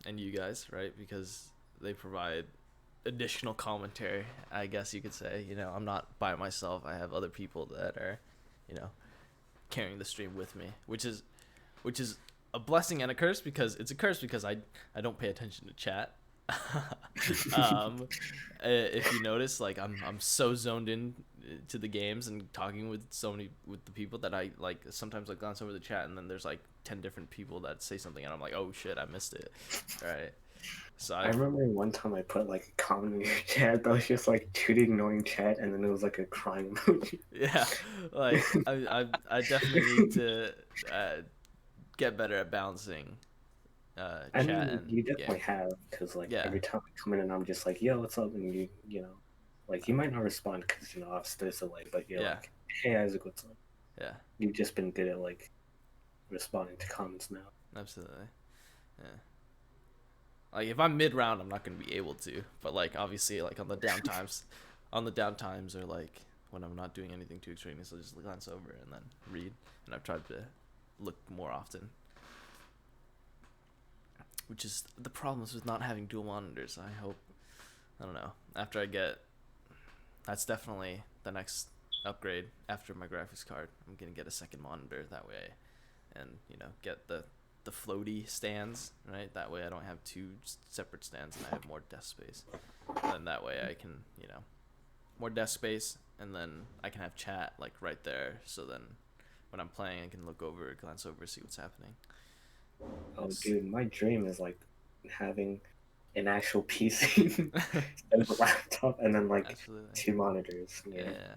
and you guys, right? Because they provide additional commentary, I guess you could say. I'm not by myself. I have other people that are, you know, carrying the stream with me, which is a blessing and a curse because it's a curse because I don't pay attention to chat. um, if you notice, like I'm so zoned in to the games and talking with with the people that I like sometimes I glance over the chat and then there's like 10 different people that say something and I'm like, oh shit, I missed it. Right. So I I've remember one time I put like a comment in your chat that was just like two ignoring chat, and then it was like a crying emoji. yeah, like I definitely need to uh, get better at balancing I chat mean, and you game. definitely have, because like Yeah, every time I come in and I'm just like, "Yo, what's up?" and like you might not respond because there's a delay, but you're yeah, like, "Hey, Isaac, what's up?" yeah, You've just been good at like responding to comments now. absolutely. Yeah. Like if I'm mid round, I'm not gonna be able to. But like obviously, like on the downtimes or like when I'm not doing anything too extraneous, I'll just glance over and then read. And I've tried to look more often, which is the problems with not having dual monitors. I don't know. After I get, that's definitely the next upgrade after my graphics card. I'm gonna get a second monitor that way, and get the floaty stands, right? That way I don't have two separate stands and I have more desk space. And then that way I can, more desk space, and then I can have chat like right there. So then when I'm playing, I can look over, glance over, see what's happening. Oh, dude, my dream is like having an actual PC instead of a laptop, and then like Absolutely. two monitors. Yeah, Yeah.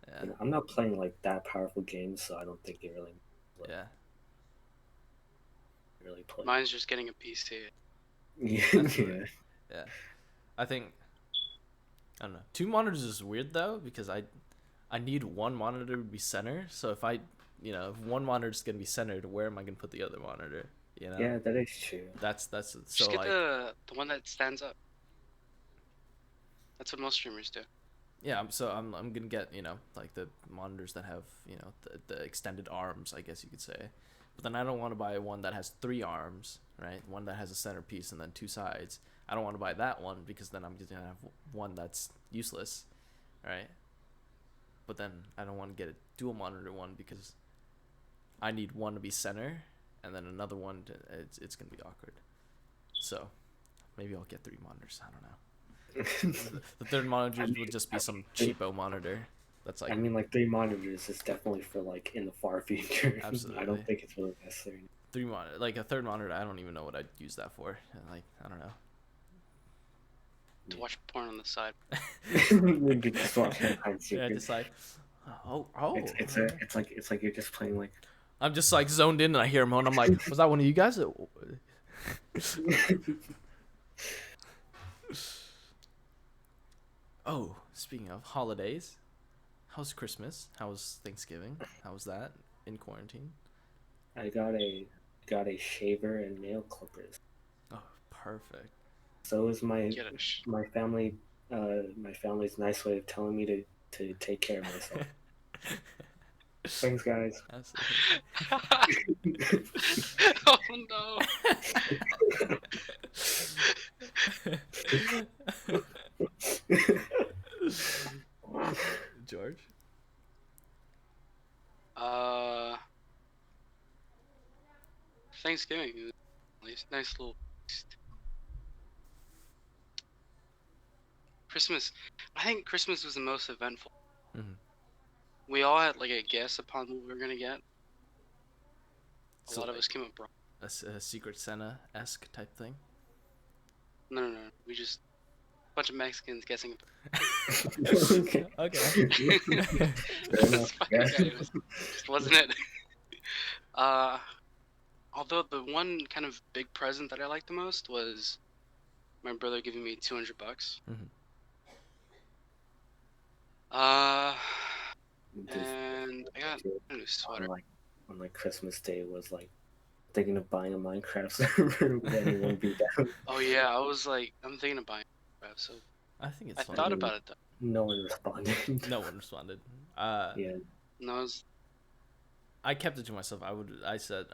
Yeah. I'm not playing like that powerful games, so I don't think it really like Yeah. really play. mine's just getting a PC. Yeah, Absolutely. yeah. Yeah. I think I don't know. Two monitors is weird though because I need one monitor to be center. So if one monitor is gonna be centered, where am I gonna put the other monitor? You know, Yeah, that is true. that's Just so get like the one that stands up. That's what most streamers do. yeah. I'm gonna get like the monitors that have the extended arms, I guess you could say. But then I don't want to buy one that has three arms, right? One that has a centerpiece and then two sides. I don't want to buy that one because then I'm just gonna have one that's useless, right? But then I don't want to get a dual monitor one because I need one to be center, and then another one to it's gonna be awkward. So maybe I'll get three monitors. I don't know. The third monitor I mean, would just I be some mean, cheapo monitor. That's I like mean, like 3 monitors is definitely for like in the far future. I absolutely don't think it's really necessary. like a third monitor. I don't even know what I'd use that for. Like I don't know. to watch porn on the side. You just watch hide and Yeah, seek. just like, oh, It's like you're just playing like. I'm just like zoned in and I hear him and I'm like, was that one of you guys? Oh, speaking of holidays, how's Christmas? How's Thanksgiving? How's that in quarantine? I got a shaver and nail clippers. Oh, perfect. So is Get it. my family. My family's nice way of telling me to take care of myself. Thanks, guys. Absolutely. Oh no. George? Thanksgiving is nice little feast. Christmas. I think Christmas was the most eventful. Mhm. We all had like a guess upon what we were gonna get. A So lot of like us came up wrong. a Secret Santa-esque type thing? No. We just a bunch of Mexicans guessing. Okay. Okay. Fair enough. Yeah. Just wasn't it. Uh, although the one kind of big present that I liked the most was my brother giving me $200. Mhm. Uh, Just and I got a new sweater. on like Christmas Day was like thinking of buying a Minecraft server. Would anyone be down? Oh yeah, I was like, I'm thinking of buying Minecraft, so I think it's I fun. thought about it though. No one responded. No one responded. Yeah. No, I was, I kept it to myself. I said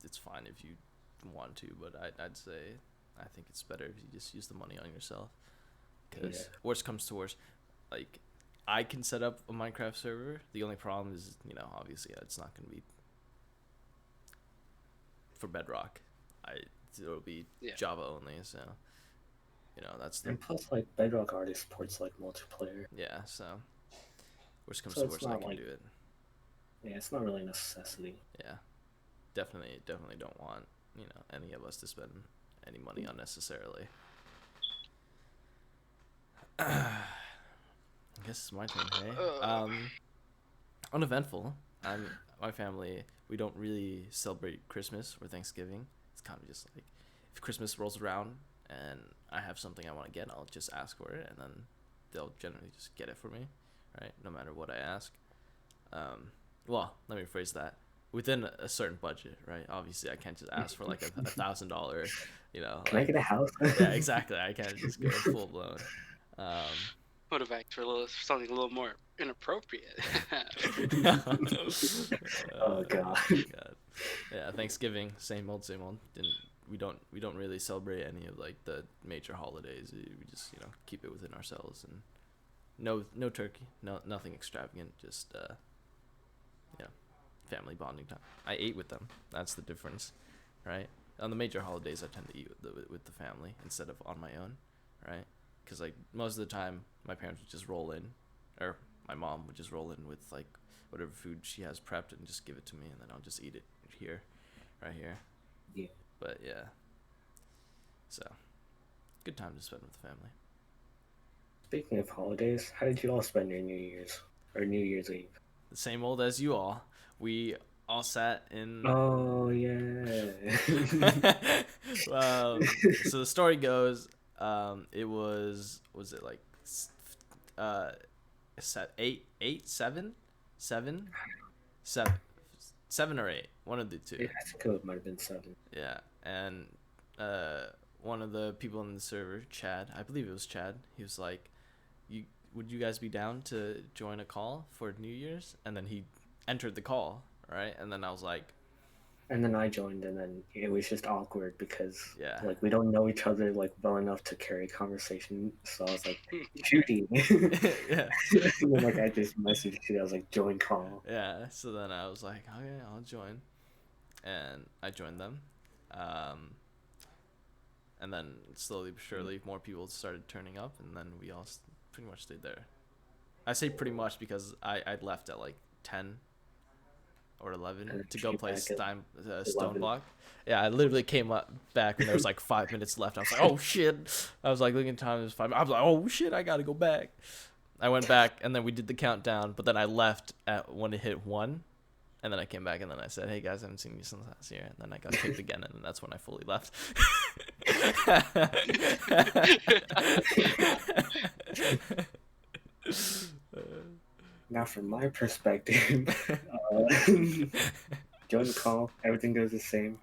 it's fine if you want to, but I'd say I think it's better if you just use the money on yourself. Because Yeah. worst comes to worst, like I can set up a Minecraft server. The only problem is, obviously it's not gonna be for Bedrock. It'll be Yeah. Java only. So that's the And plus, like Bedrock already supports like multiplayer, yeah. So worst comes so to it's worst, I not can like do it. yeah, it's not really a necessity. Yeah, definitely don't want any of us to spend any money unnecessarily. I guess it's my turn. Hey, uneventful. My family. We don't really celebrate Christmas or Thanksgiving. It's kind of just like if Christmas rolls around and I have something I want to get, I'll just ask for it, and then they'll generally just get it for me, right? No matter what I ask. Well, let me rephrase that. Within a certain budget, right? Obviously, I can't just ask for like $1,000. Can I get a house? Yeah, exactly. I can't just go full blown. would have asked for something a little more inappropriate. Oh god. God. Yeah, Thanksgiving, same old, same old. We don't really celebrate any of like the major holidays. We just keep it within ourselves, and no turkey, nothing extravagant. Just family bonding time. I ate with them. That's the difference, right? On the major holidays, I tend to eat with the family instead of on my own, right? Because like most of the time, my parents would just roll in, or my mom would just roll in with like whatever food she has prepped and just give it to me, and then I'll just eat it here, right here. Yeah. But yeah, so good time to spend with the family. Speaking of holidays, how did you all spend your New Year's or New Year's Eve? The same old as you all. We all sat in. Oh yeah. So the story goes, it was it like, seven or eight, one of the two. Yeah, I think it might have been 7. Yeah, and one of the people in the server, Chad, I believe it was Chad. He was like, would you guys be down to join a call for New Year's? And then he entered the call, right? And then I was like, And then I joined, and then it was just awkward because yeah, like we don't know each other like well enough to carry conversation. So I was like, Judy. yeah, And then, like I just messaged you. I was like, join call. yeah. So then I was like, okay, I'll join, and I joined them, and then slowly but surely more people started turning up, and then we all pretty much stayed there. I say pretty much because I left at like 10, or 11 And then to go came play back at Stone 11. Block. Yeah, I literally came up back and there was like 5 minutes left. I was like, oh shit. I was like looking at time, it was 5. I was like, oh shit, I gotta go back. I went back and then we did the countdown, but then I left at when it hit 1. And then I came back and then I said, hey guys, I haven't seen you since last year. And then I got kicked again, and then that's when I fully left. Now, from my perspective, join the call. Everything goes the same.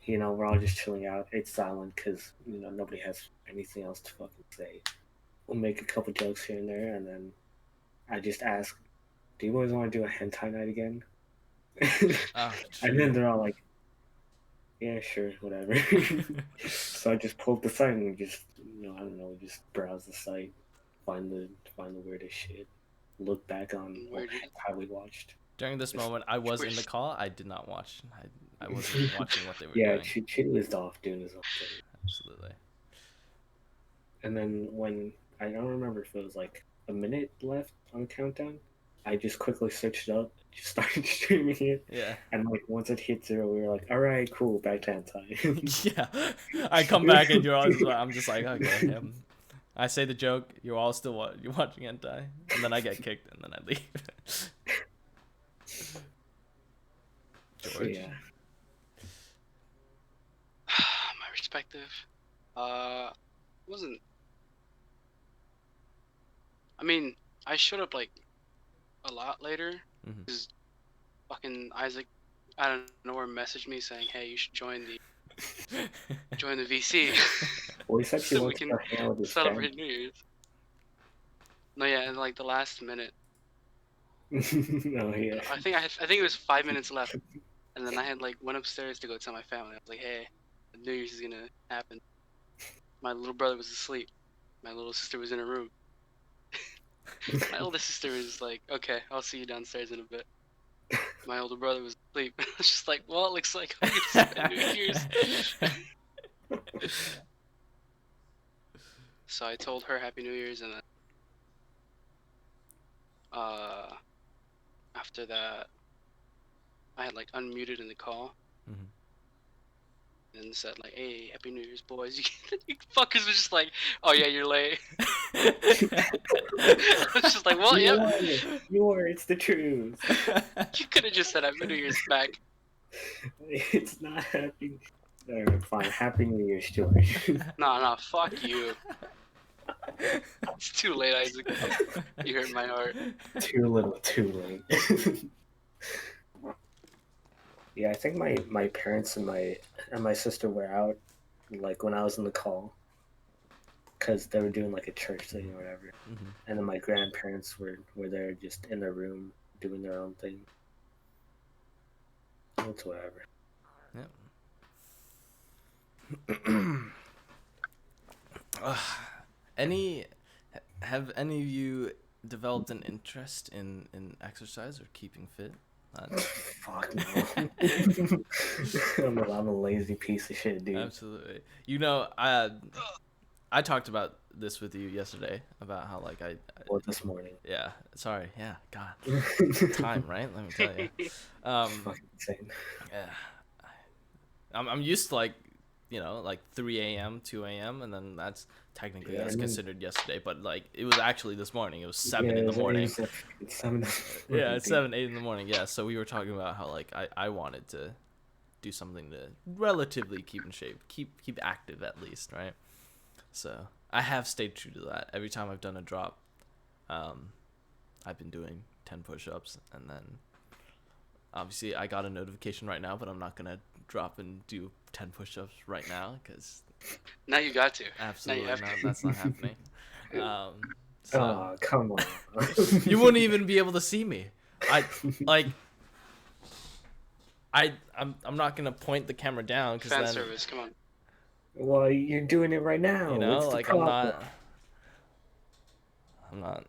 We're all just chilling out. It's silent because nobody has anything else to fucking say. We'll make a couple jokes here and there, and then I just ask, "Do you boys want to do a hentai night again?" And then they're all like, "Yeah, sure, whatever." So I just pull up the site and just, I don't know, just browse the site, find the weirdest shit, look back on how we watched. During this moment, I was in the call. I did not watch. I wasn't watching what they were Yeah, doing. Chutiwat was off doing his own thing. Absolutely. And then when, I don't remember if it was like a minute left on the countdown, I just quickly searched it up, just started streaming it. Yeah. And like once it hit 0, we were like, all right, cool, back to hentai. Yeah. I come back and I'm just like, okay. I say the joke, you're all still you're watching hentai, and then I get kicked, and then I leave. George. So, yeah. My perspective, wasn't. I mean, I showed up like a lot later because fucking Isaac out of nowhere messaged me saying, "Hey, you should join the VC." Well, he said so we can celebrate New Year's. No, yeah, in like the last minute. No, yeah. I think it was 5 minutes left, and then I had like went upstairs to go tell my family. I was like, "Hey, New Year's is gonna happen." My little brother was asleep. My little sister was in her room. My older sister was like, "Okay, I'll see you downstairs in a bit." My older brother was asleep. I was just like, "Well, it looks like I'm gonna spend New Year's." So I told her Happy New Year's, and then after that, I had like unmuted in the call. And said like, "Hey, Happy New Year's, boys." You fuckers were just like, "Oh yeah, you're late." I was just like, "Well, yeah." It's the truth. You could have just said Happy New Year's back. It's not happy. Alright, fine. Happy New Year's, George. Nah, fuck you. It's too late, Isaac. You hurt my heart. Too little, too late. Yeah, I think my parents and my sister were out, like when I was in the call, because they were doing like a church thing or whatever, and then my grandparents were there just in their room doing their own thing. It's whatever. Yeah. Have any of you developed an interest in exercise or keeping fit? Fuck no. I'm a lazy piece of shit, dude. Absolutely. I talked about this with you yesterday about how like I this morning. Yeah. Sorry. Yeah. God. Time, right? Let me tell you. Fucking insane. Yeah. I'm used to like 3 a.m., 2 a.m., and then that's technically that's considered yesterday, but like it was actually this morning. It was 7 in the morning. It's 7. Yeah, it's 7, 8 in the morning. Yeah, so we were talking about how like I wanted to do something to relatively keep in shape, keep active at least, right? So I have stayed true to that. Every time I've done a drop, I've been doing 10 push-ups, and then obviously I got a notification right now, but I'm not gonna drop and do 10 push-ups right now because now you got to. Absolutely not. That's not happening. Oh, come on. You wouldn't even be able to see me. I'm not gonna point the camera down because fan then service. Come on. Well, you're doing it right now. Like I'm not.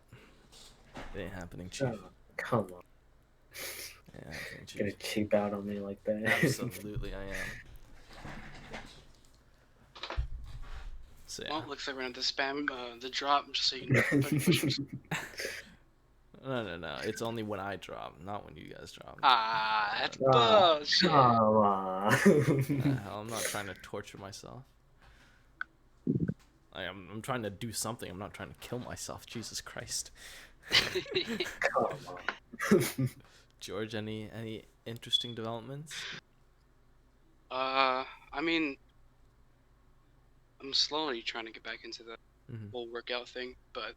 It ain't happening, Chief. Oh, come on. Yeah, Gonna cheap out on me like that. Absolutely, I am. So, yeah. Well, looks like we're gonna have to spam the drop just so you can push. No. It's only when I drop, not when you guys drop. Ah, that's Ah, bullshit. come on. Hell, I'm not trying to torture myself. I'm trying to do something. I'm not trying to kill myself. Jesus Christ. Come on. George, any interesting developments? I mean, I'm slowly trying to get back into the whole workout thing, but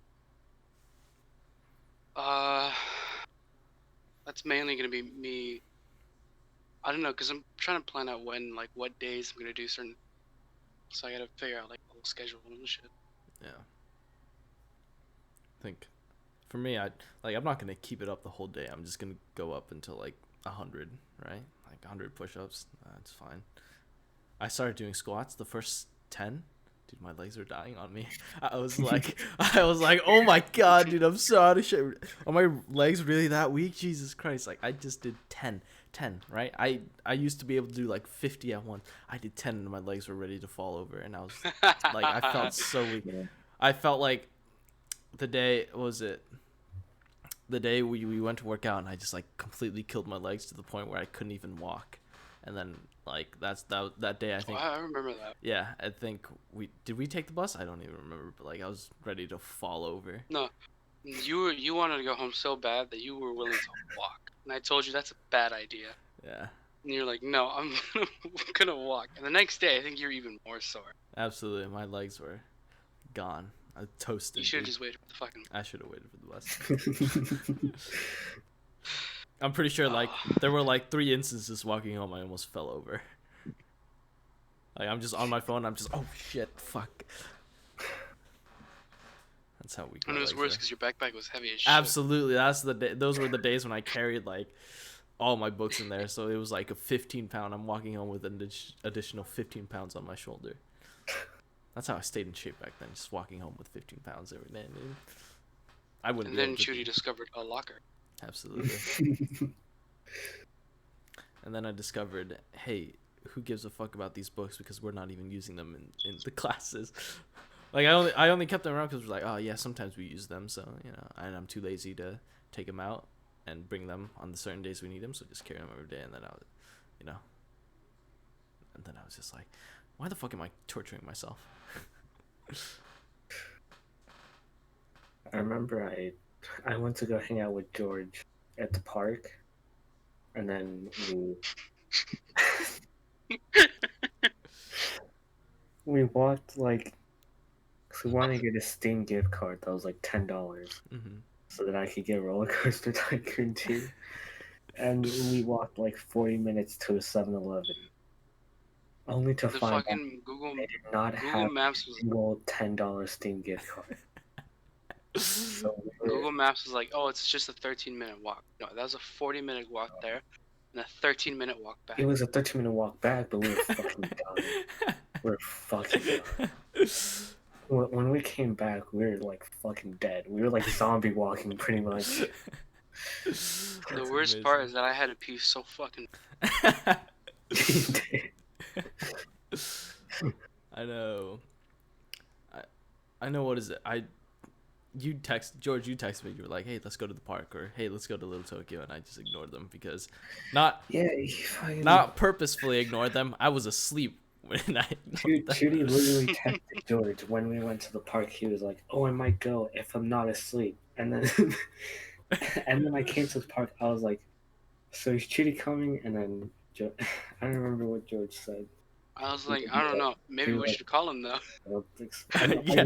that's mainly gonna be me. I don't know, cause I'm trying to plan out when, like, what days I'm gonna do certain. So I gotta figure out like the whole schedule and shit. Yeah. I think for me, I'm not gonna keep it up the whole day. I'm just gonna go up until like 100, right? Like 100 push-ups. That's fine. I started doing squats the first 10. Dude, my legs were dying on me. I was like, oh my god, dude, I'm so out of shape. Are my legs really that weak? Jesus Christ! Like I just did 10, right? I used to be able to do like 50 at once. I did 10, and my legs were ready to fall over, and I was like, I felt so weak. Yeah. I felt like the day the day we went to work out, and I just like completely killed my legs to the point where I couldn't even walk. And then like that day I think I remember that. yeah, I think we take the bus? I don't even remember, but like I was ready to fall over. No, you wanted to go home so bad that you were willing to walk, and I told you that's a bad idea. Yeah. And you're like, no, I'm gonna walk. And the next day, I think you're even more sore. Absolutely, my legs were gone. I toasted. You should have dude. just waited for the fucking. I should have waited for the bus. I'm pretty sure like there were like 3 instances walking home I almost fell over. Like I'm just on my phone. I'm just oh shit, fuck. That's how weak. And it was worse because your backpack was heavy as shit. Absolutely, that's the day. Those were the days when I carried like all my books in there, so it was like a 15-pound. I'm walking home with an additional 15 pounds on my shoulder. That's how I stayed in shape back then, just walking home with 15 pounds every day, dude. I wouldn't. And then Chuty discovered a locker. Absolutely. And then I discovered, hey, who gives a fuck about these books because we're not even using them in the classes. Like I only kept them around because we're like, oh yeah, sometimes we use them, so you know, and I'm too lazy to take them out and bring them on the certain days we need them, so just carry them every day. And then I was just like, why the fuck am I torturing myself? I remember I went to go hang out with George at the park, and then we walked like, cause we wanted to get a Steam gift card that was like $10, so that I could get Roller Coaster Tycoon 2. And we walked like 40 minutes to a 7-Eleven, only to The find out fucking Google they did not Google have Maps a was single $10 Steam gift card. So Google Maps was like, oh, it's just a 13-minute walk. No, that was a 40-minute walk there, and a 13-minute walk back. it was a 13-minute walk back, but we were fucking done. We were fucking done. When we came back, we were like fucking dead. We were like zombie walking, pretty much. The worst part is that I had to pee so fucking. I know. I know. What is it? You texted me. You were like, "Hey, let's go to the park," or "Hey, let's go to Little Tokyo," and I just ignored them because not purposefully ignored them. I was asleep when I. Judy literally texted George when we went to the park. He was like, "Oh, I might go if I'm not asleep," and then and then I came to the park. I was like, "So is Judy coming?" And then I don't remember what George said. I was like, I don't know. Maybe we should call him though. Yeah,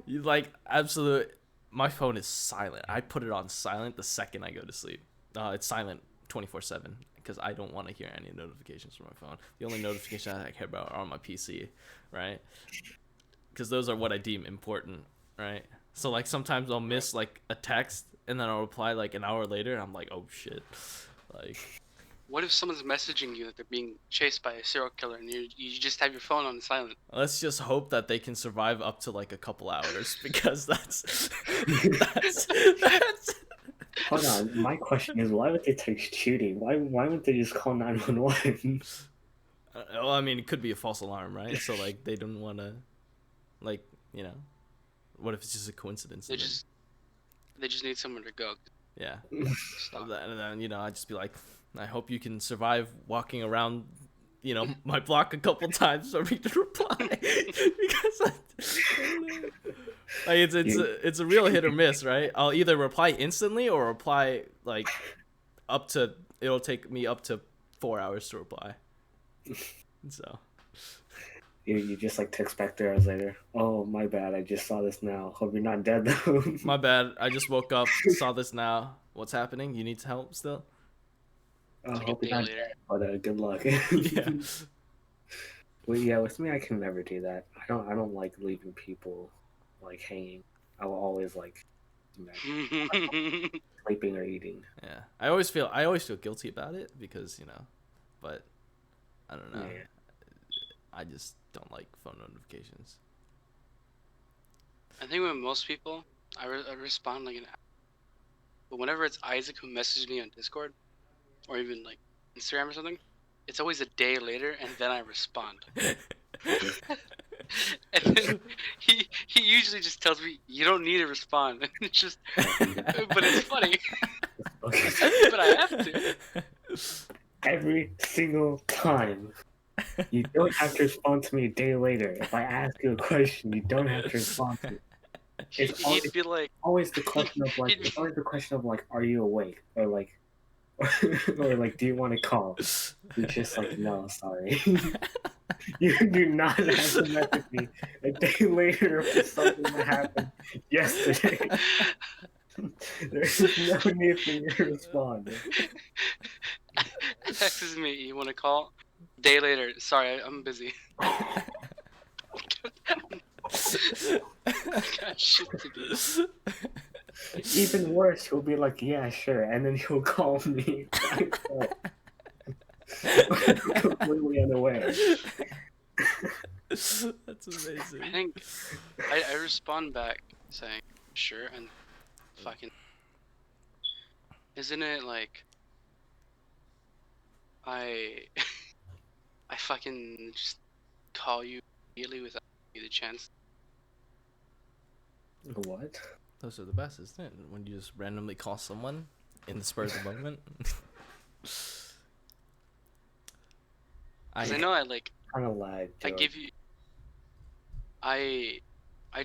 you like absolute. My phone is silent. I put it on silent the second I go to sleep. It's silent 24/7 because I don't want to hear any notifications from my phone. The only notifications I care about are on my PC, right? Because those are what I deem important, right? So like sometimes I'll miss like a text and then I'll reply like an hour later and I'm like, oh shit, like. What if someone's messaging you that they're being chased by a serial killer and you just have your phone on silent? Let's just hope that they can survive up to like a couple hours because that's. Hold on, my question is, why would they text Judy? Why wouldn't they just call 911? Well, I mean, it could be a false alarm, right? So like they don't want to, like, you know, what if it's just a coincidence? They just They just need somewhere to go. Yeah. Stop. And then I'd just be like, I hope you can survive walking around, my block a couple times for me to reply because I don't know. Like it's a real hit or miss, right? I'll either reply instantly or reply like it'll take me up to 4 hours to reply. So you just like text back 3 hours later. Oh, my bad. I just saw this now. Hope you're not dead though. my bad. I just woke up, saw this now. What's happening? You need help still? I Like hope a you're not day dead, but good luck. Yeah. Well, yeah, with me, I can never do that. I don't like leaving people like hanging. I will always like sleeping or eating. Yeah. I always feel guilty about it because, but I don't know. Yeah. I just don't like phone notifications. I think with most people, I respond like an hour. But whenever it's Isaac who messaged me on Discord, or even like Instagram or something, it's always a day later, and then I respond. And then he usually just tells me, "You don't need to respond." And it's just, but it's funny. But I have to. Every single time. You don't have to respond to me a day later. If I ask you a question, you don't have to respond to me. It's He'd be like, always the question of like, are you awake? Or like, or like, do you want to call? You're just like, no, sorry. You do not have to message me a day later for something that happened yesterday. There's no need for you to respond. texts me, "You want to call?" Day later, "Sorry, I'm busy." Got shit to do. Even worse, he'll be like, yeah, sure, and then he'll call me. Completely unaware. That's amazing. I think I respond back saying, "Sure," and fucking, isn't it like I fucking just call you immediately without giving you the chance? What? Those are the best, isn't it? When you just randomly call someone in the spur of the moment. Because I know I like, Kind of lag. I give you, I'd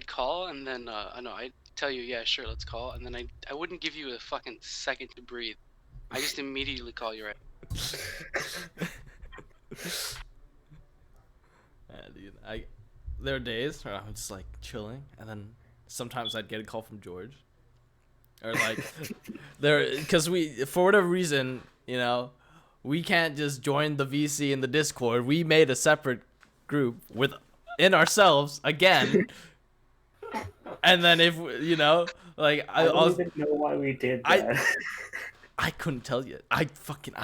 call and then I know I'd tell you, "Yeah, sure, let's call," and then I wouldn't give you a fucking second to breathe. I just immediately call you right. Yeah, dude. There are days where I'm just like chilling, and then sometimes I'd get a call from George, or like because for whatever reason, we can't just join the VC in the Discord. We made a separate group within ourselves again. And then if like I don't even know why we did that. I couldn't tell you. I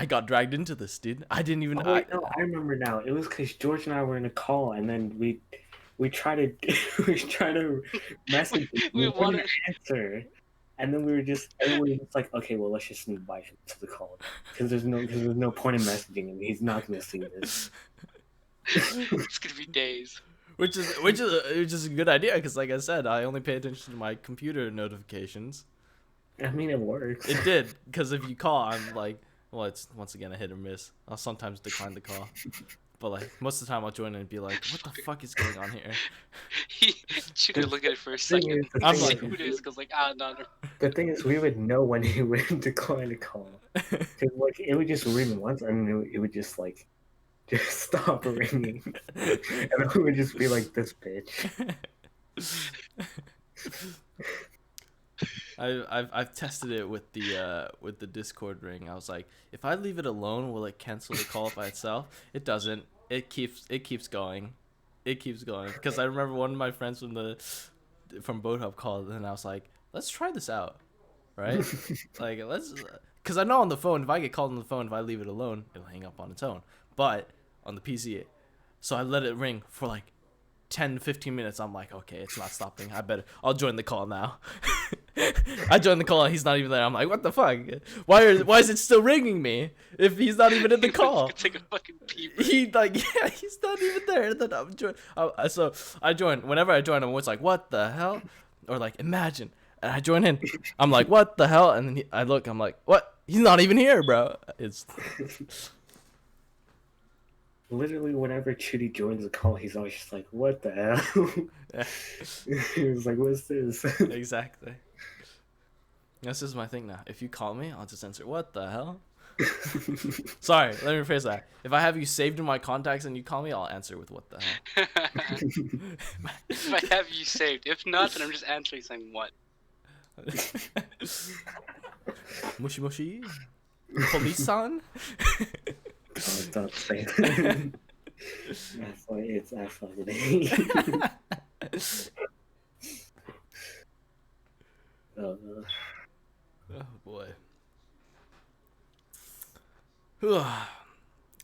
got dragged into this, dude. I didn't even. Oh, wait, no, I remember now. It was because George and I were in a call, and then we tried to message. We wouldn't answer, and then we were just like, okay, well, let's just invite him to the call because there's no point in messaging him. He's not gonna see this. It's gonna be days. Which is a good idea because, like I said, I only pay attention to my computer notifications. I mean, it works. It did, because if you call, I'm like, well, it's once again a hit or miss. I'll sometimes decline the call, but like most of the time I'll join and be like, what the fuck is going on here? He should look at it for a second. I'm like, who it is? Goes like, no. The thing is, we would know when he would decline a call. Cause like it would just ring once, and it would just like just stop ringing, and then we would just be like, this bitch. I've tested it with the Discord ring. I was like, if I leave it alone, will it cancel the call by itself? It doesn't. It keeps going. It keeps going. Because I remember one of my friends from Boat Hub called, and I was like, let's try this out, right? Like because I know on the phone, if I get called on the phone, if I leave it alone, it'll hang up on its own. But on the PC, so I let it ring for like 10 to 15 minutes. I'm like, okay, it's not stopping. I'll join the call now. I joined the call and he's not even there. I'm like, what the fuck? Why is it still ringing me if he's not even in the call? Take a fucking pee. He's not even there. And then so I joined. Whenever I join, I'm always like, what the hell? Or like, imagine And I join in. I'm like, what the hell? And then I look. I'm like, what? He's not even here, bro. It's Literally, whenever Chuti joins a call, he's always just like, "What the hell?" yeah, He's like, "What's this?" exactly. This is my thing now. If you call me, I'll just answer. What the hell? Sorry, let me rephrase that. If I have you saved in my contacts and you call me, I'll answer with what the hell. If I have you saved. If not, then I'm just answering saying what. Mushi mushi? Police-san? Oh, don't say that. It's actually. uh, Oh boy.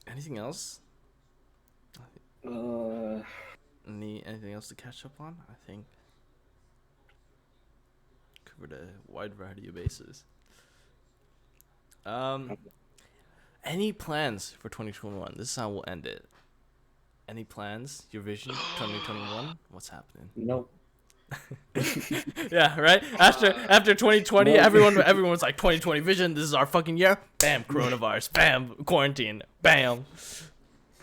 Anything else? Anything else to catch up on? I think covered a wide variety of bases. Any plans for 2021? This is how we'll end it. Any plans? Your vision 2021? What's happening? nope. Yeah, right. After 2020, No. everyone was like 2020 vision. This is our fucking year. Bam, coronavirus. Bam, quarantine. Bam.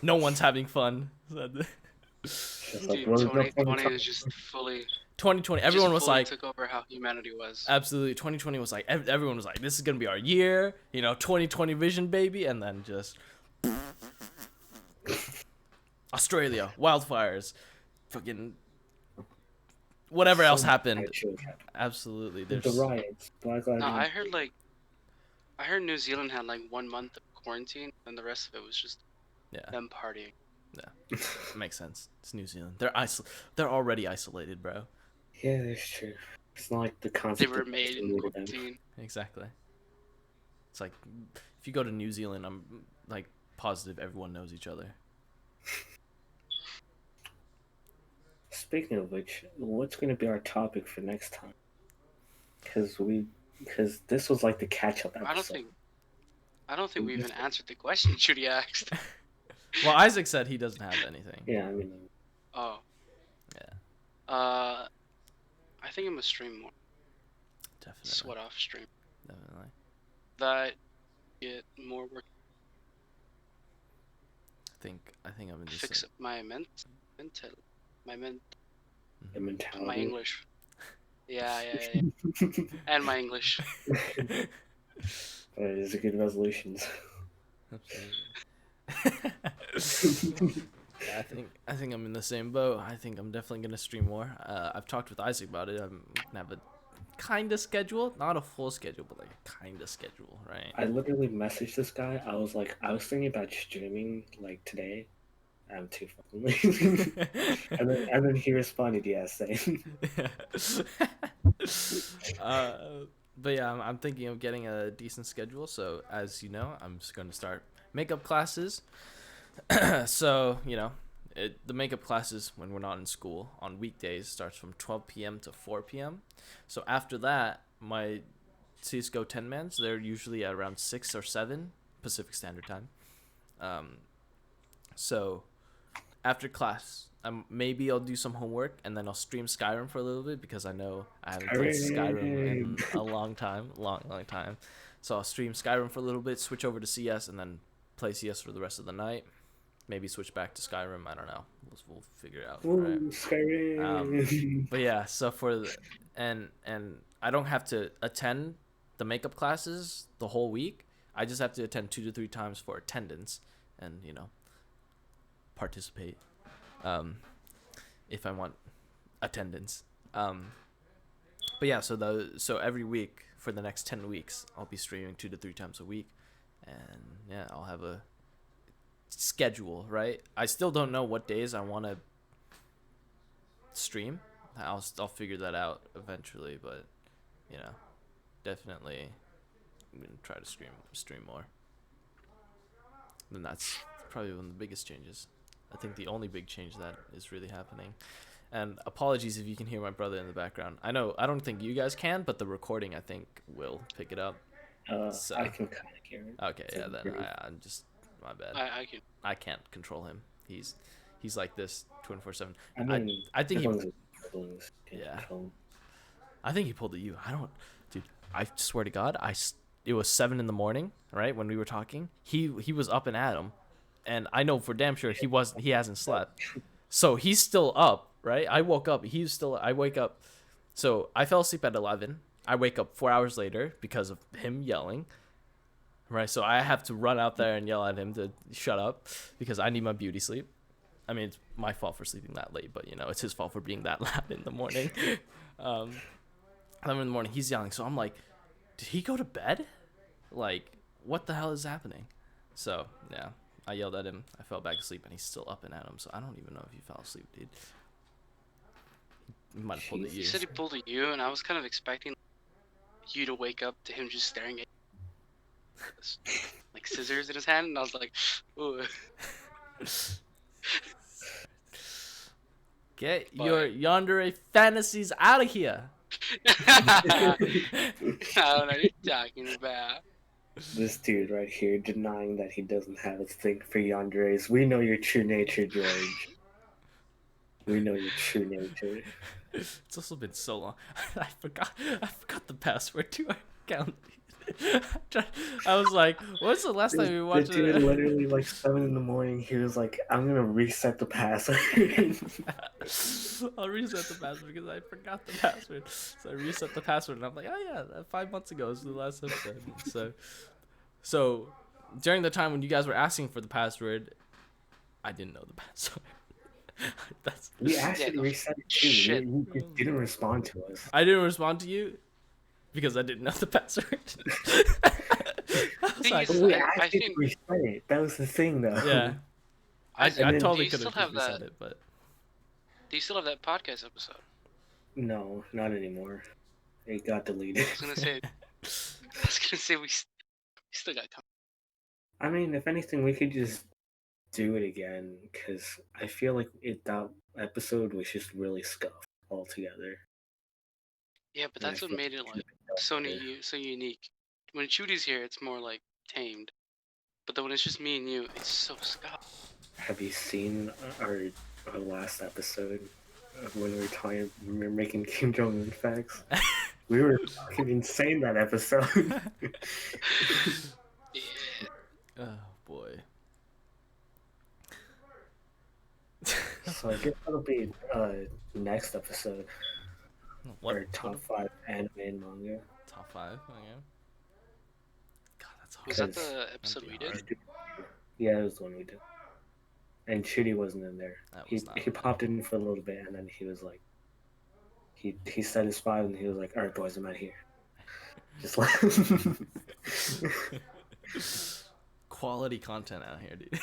No one's having fun. Just like, Dude, what is the 2020 point is just fully 2020, everyone was like, took over how humanity was. absolutely. 2020 was like, everyone was like, this is gonna be our year. 2020 vision, baby, and then just Australia, wildfires, fucking whatever else happened. Absolutely, The there's riots, Black Lives No, Matter. I heard New Zealand had like 1 month of quarantine, and the rest of it was just yeah, them partying. makes sense. It's New Zealand. They're already isolated, bro. Yeah, that's true. It's not like the They concept were of made in isolated them. quarantine. Exactly. It's like if you go to New Zealand, I'm like positive everyone knows each other. Speaking of which, what's going to be our topic for next time? Because this was like the catch-up episode. I don't think we even answered the question Judy asked. Well, Isaac said he doesn't have anything. Yeah, I mean, Oh. Yeah. I think I'm gonna stream more. Definitely. Sweat off stream. Definitely. That get more work. I think I'm in the Fix same. my the mentality. my English. Yeah. And my English. These are good resolutions. Absolutely. Yeah, I think I'm in the same boat. I think I'm definitely gonna stream more. I've talked with Isaac about it. I'm gonna have a kind of schedule, not a full schedule, but like a kind of schedule, right? I literally messaged this guy. I was thinking about streaming like today. I'm too fucking lazy. and then he responded, yes, same. But yeah, I'm thinking of getting a decent schedule. So as you know, I'm just going to start makeup classes. So the makeup classes when we're not in school on weekdays starts from 12 p.m. to 4 p.m. So after that, my CS:GO 10-mans, they're usually at around 6 or 7 Pacific Standard Time. So after class, maybe I'll do some homework and then I'll stream Skyrim for a little bit because I know I haven't played Skyrim in a long time. So I'll stream Skyrim for a little bit, switch over to CS, and then play CS for the rest of the night. Maybe switch back to Skyrim. I don't know. We'll figure it out. Ooh, Right? Skyrim. But yeah, so and I don't have to attend the makeup classes the whole week. I just have to attend 2 to 3 times for attendance, and participate if I want attendance. But yeah, so every week for the next 10 weeks, I'll be streaming 2 to 3 times a week, and yeah, I'll have a schedule, right? I still don't know what days I want to stream. I'll figure that out eventually, but definitely I'm gonna try to stream more. And that's probably one of the biggest changes. I think the only big change that is really happening. And apologies if you can hear my brother in the background. I don't think you guys can, but the recording I think will pick it up. So, I can kind of hear it. Okay, yeah, then I'm just my bad. I can't control him. He's like this 24/7. I mean, I think as long as his siblings can Yeah. control him. I think he pulled a you. I don't, dude. I swear to God, it was 7 a.m, right, when we were talking. He was up and at him, and I know for damn sure he hasn't slept. So he's still up, right? I woke up. I wake up. So I fell asleep at 11. I wake up 4 hours later because of him yelling. Right, so I have to run out there and yell at him to shut up because I need my beauty sleep. I mean, it's my fault for sleeping that late, but it's his fault for being that loud in the morning. 11 in the morning, he's yelling. So I'm like, did he go to bed? Like, what the hell is happening? So yeah, I yelled at him. I fell back asleep, and he's still up and at him. So I don't even know if he fell asleep, dude. He might have pulled the He you. said he pulled a U, and I was kind of expecting you to wake up to him just staring at you, like scissors in his hand, and I was like, ooh. Get your yandere fantasies out of here. I don't know what you're talking about. This dude right here denying that he doesn't have a thing for yanderes. We know your true nature, George. We know your true nature. It's also been so long. I forgot the password to our account. I was like, what's the last time we watched The dude it? literally like 7 a.m. He was like, "I'm gonna reset the password." I'll reset the password because I forgot the password. So I reset the password, and I'm like, oh yeah, 5 months ago was the last episode. So during the time when you guys were asking for the password, I didn't know the password. We actually reset it too. Shit. You just didn't respond to us. I didn't respond to you because I didn't know the password. We actually reset it. That was the thing, though. Yeah. I totally could still have have reset that? it, but Do you still have that podcast episode? No, not anymore. It got deleted. I was gonna say we still got. I mean, if anything, we could just do it again because I feel like that episode was just really scuffed altogether. Yeah, but And that's I what feel made it like so unique. When Chudi's here, it's more like tamed. But then when it's just me and you, it's so scuffed. Have you seen our last episode of when we were making Kim Jong Un facts? We were fucking insane that episode. Yeah. oh boy. So I guess that'll be next episode. What? Our top 5 anime and manga. Top 5? Okay. God, that's hard. Was that the episode we did? Yeah, it was the one we did. And Chuti wasn't in there. He popped in for a little bit, and then he was like, he said his 5, and he was like, "All right, boys, I'm out here." Just like quality content out here, dude.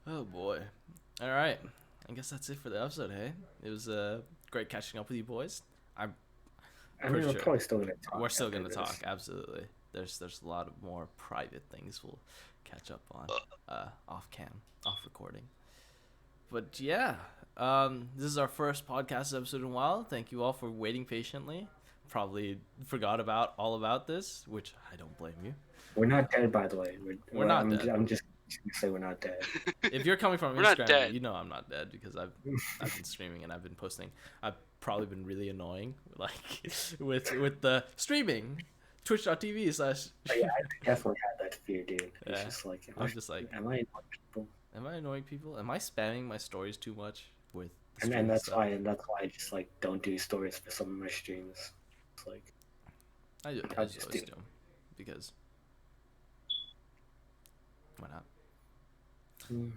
Oh boy. All right. I guess that's it for the episode. Hey, it was great catching up with you boys. I mean, we're probably still gonna talk. We're still gonna talk. Absolutely. There's a lot of more private things we'll catch up on off recording. But yeah, this is our first podcast episode in a while. Thank you all for waiting patiently. Probably forgot all about this, which I don't blame you. We're not dead, by the way. We're not dead. I'm just gonna say we're not dead. If you're coming from Instagram, you know I'm not dead because I've been streaming and I've been posting. I've probably been really annoying, like with the streaming, Twitch.tv/. Yeah, I definitely had that fear, dude. It's just like I'm just like, am I annoying people? Am I annoying people? Am I spamming my stories too much with? And that's why I just like don't do stories for some of my streams. It's like I just always do them because why not? Then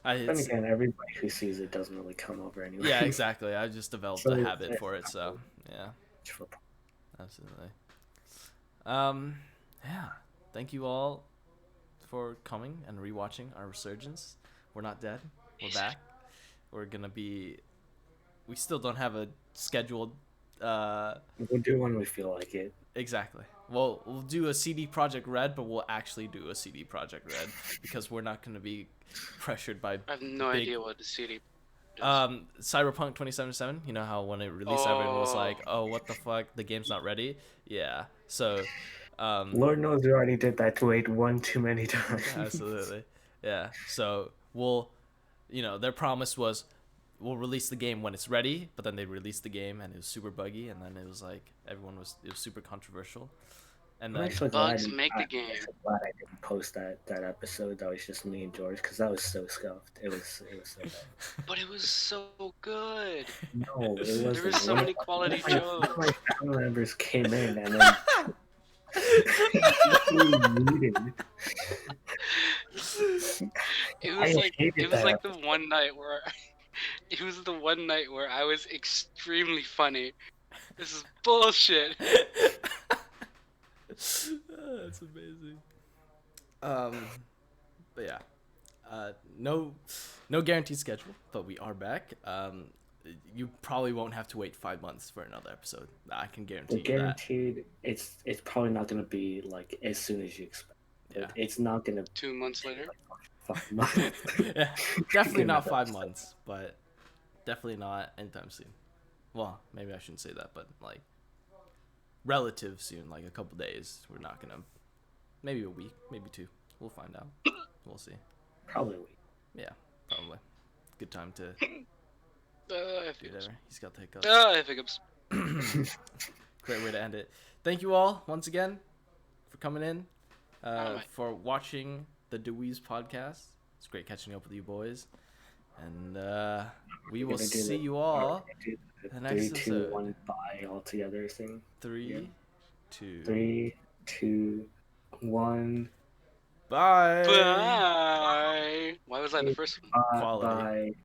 again, everybody who sees it doesn't really come over anyway. Yeah, exactly. I just developed a habit for it, so yeah, absolutely. Yeah. Thank you all for coming and rewatching our resurgence. We're not dead. We're back. We're gonna be. We still don't have a scheduled. We'll do when we feel like it. Exactly. Well, we'll do a CD Project Red, but we'll actually do a CD Project Red because we're not going to be pressured by. I have no idea what the CD is. Cyberpunk 2077. You know how when it released, everyone was like, "Oh, what the fuck? The game's not ready." Yeah. So. Lord knows we already did that to wait one too many times. Absolutely. Yeah. So we'll, their promise was we'll release the game when it's ready, but then they released the game and it was super buggy, and then it was like it was super controversial, and I'm then actually glad. Bugs make the I'm game. actually glad I didn't post that episode. That was just me and George because that was so scuffed. It was so bad. But it was so good. No, it There wasn't. were so many quality One jokes. of my family members came in and then literally muted. It I was like hated it was that like the episode. one night where it was the one night where I was extremely funny. This is bullshit. That's amazing. But yeah, no guaranteed schedule, but we are back. You probably won't have to wait 5 months for another episode. I can guarantee you that. Guaranteed, it's probably not gonna be like as soon as you expect. Yeah. It's not gonna 2 months later. like 5 months. Yeah, definitely Give not it 5 up. months, but definitely not anytime soon. Well, maybe I shouldn't say that, but like relative soon, like a couple days. We're not gonna. Maybe a week, maybe 2. We'll find out. We'll see. Probably a week. Yeah, probably. Good time to I have do hiccups. whatever. He's got the hiccups. I have hiccups. Great way to end it. Thank you all once again for coming in, Alright. for watching the Dewey's podcast. It's great catching up with you boys, and we will We're gonna do see the- you we're all gonna do the the next 3, 2, episode. 1 bye all together thing. 3, 2, 3, 2, 1. bye. Bye. Why was I the first one? Quality. Bye.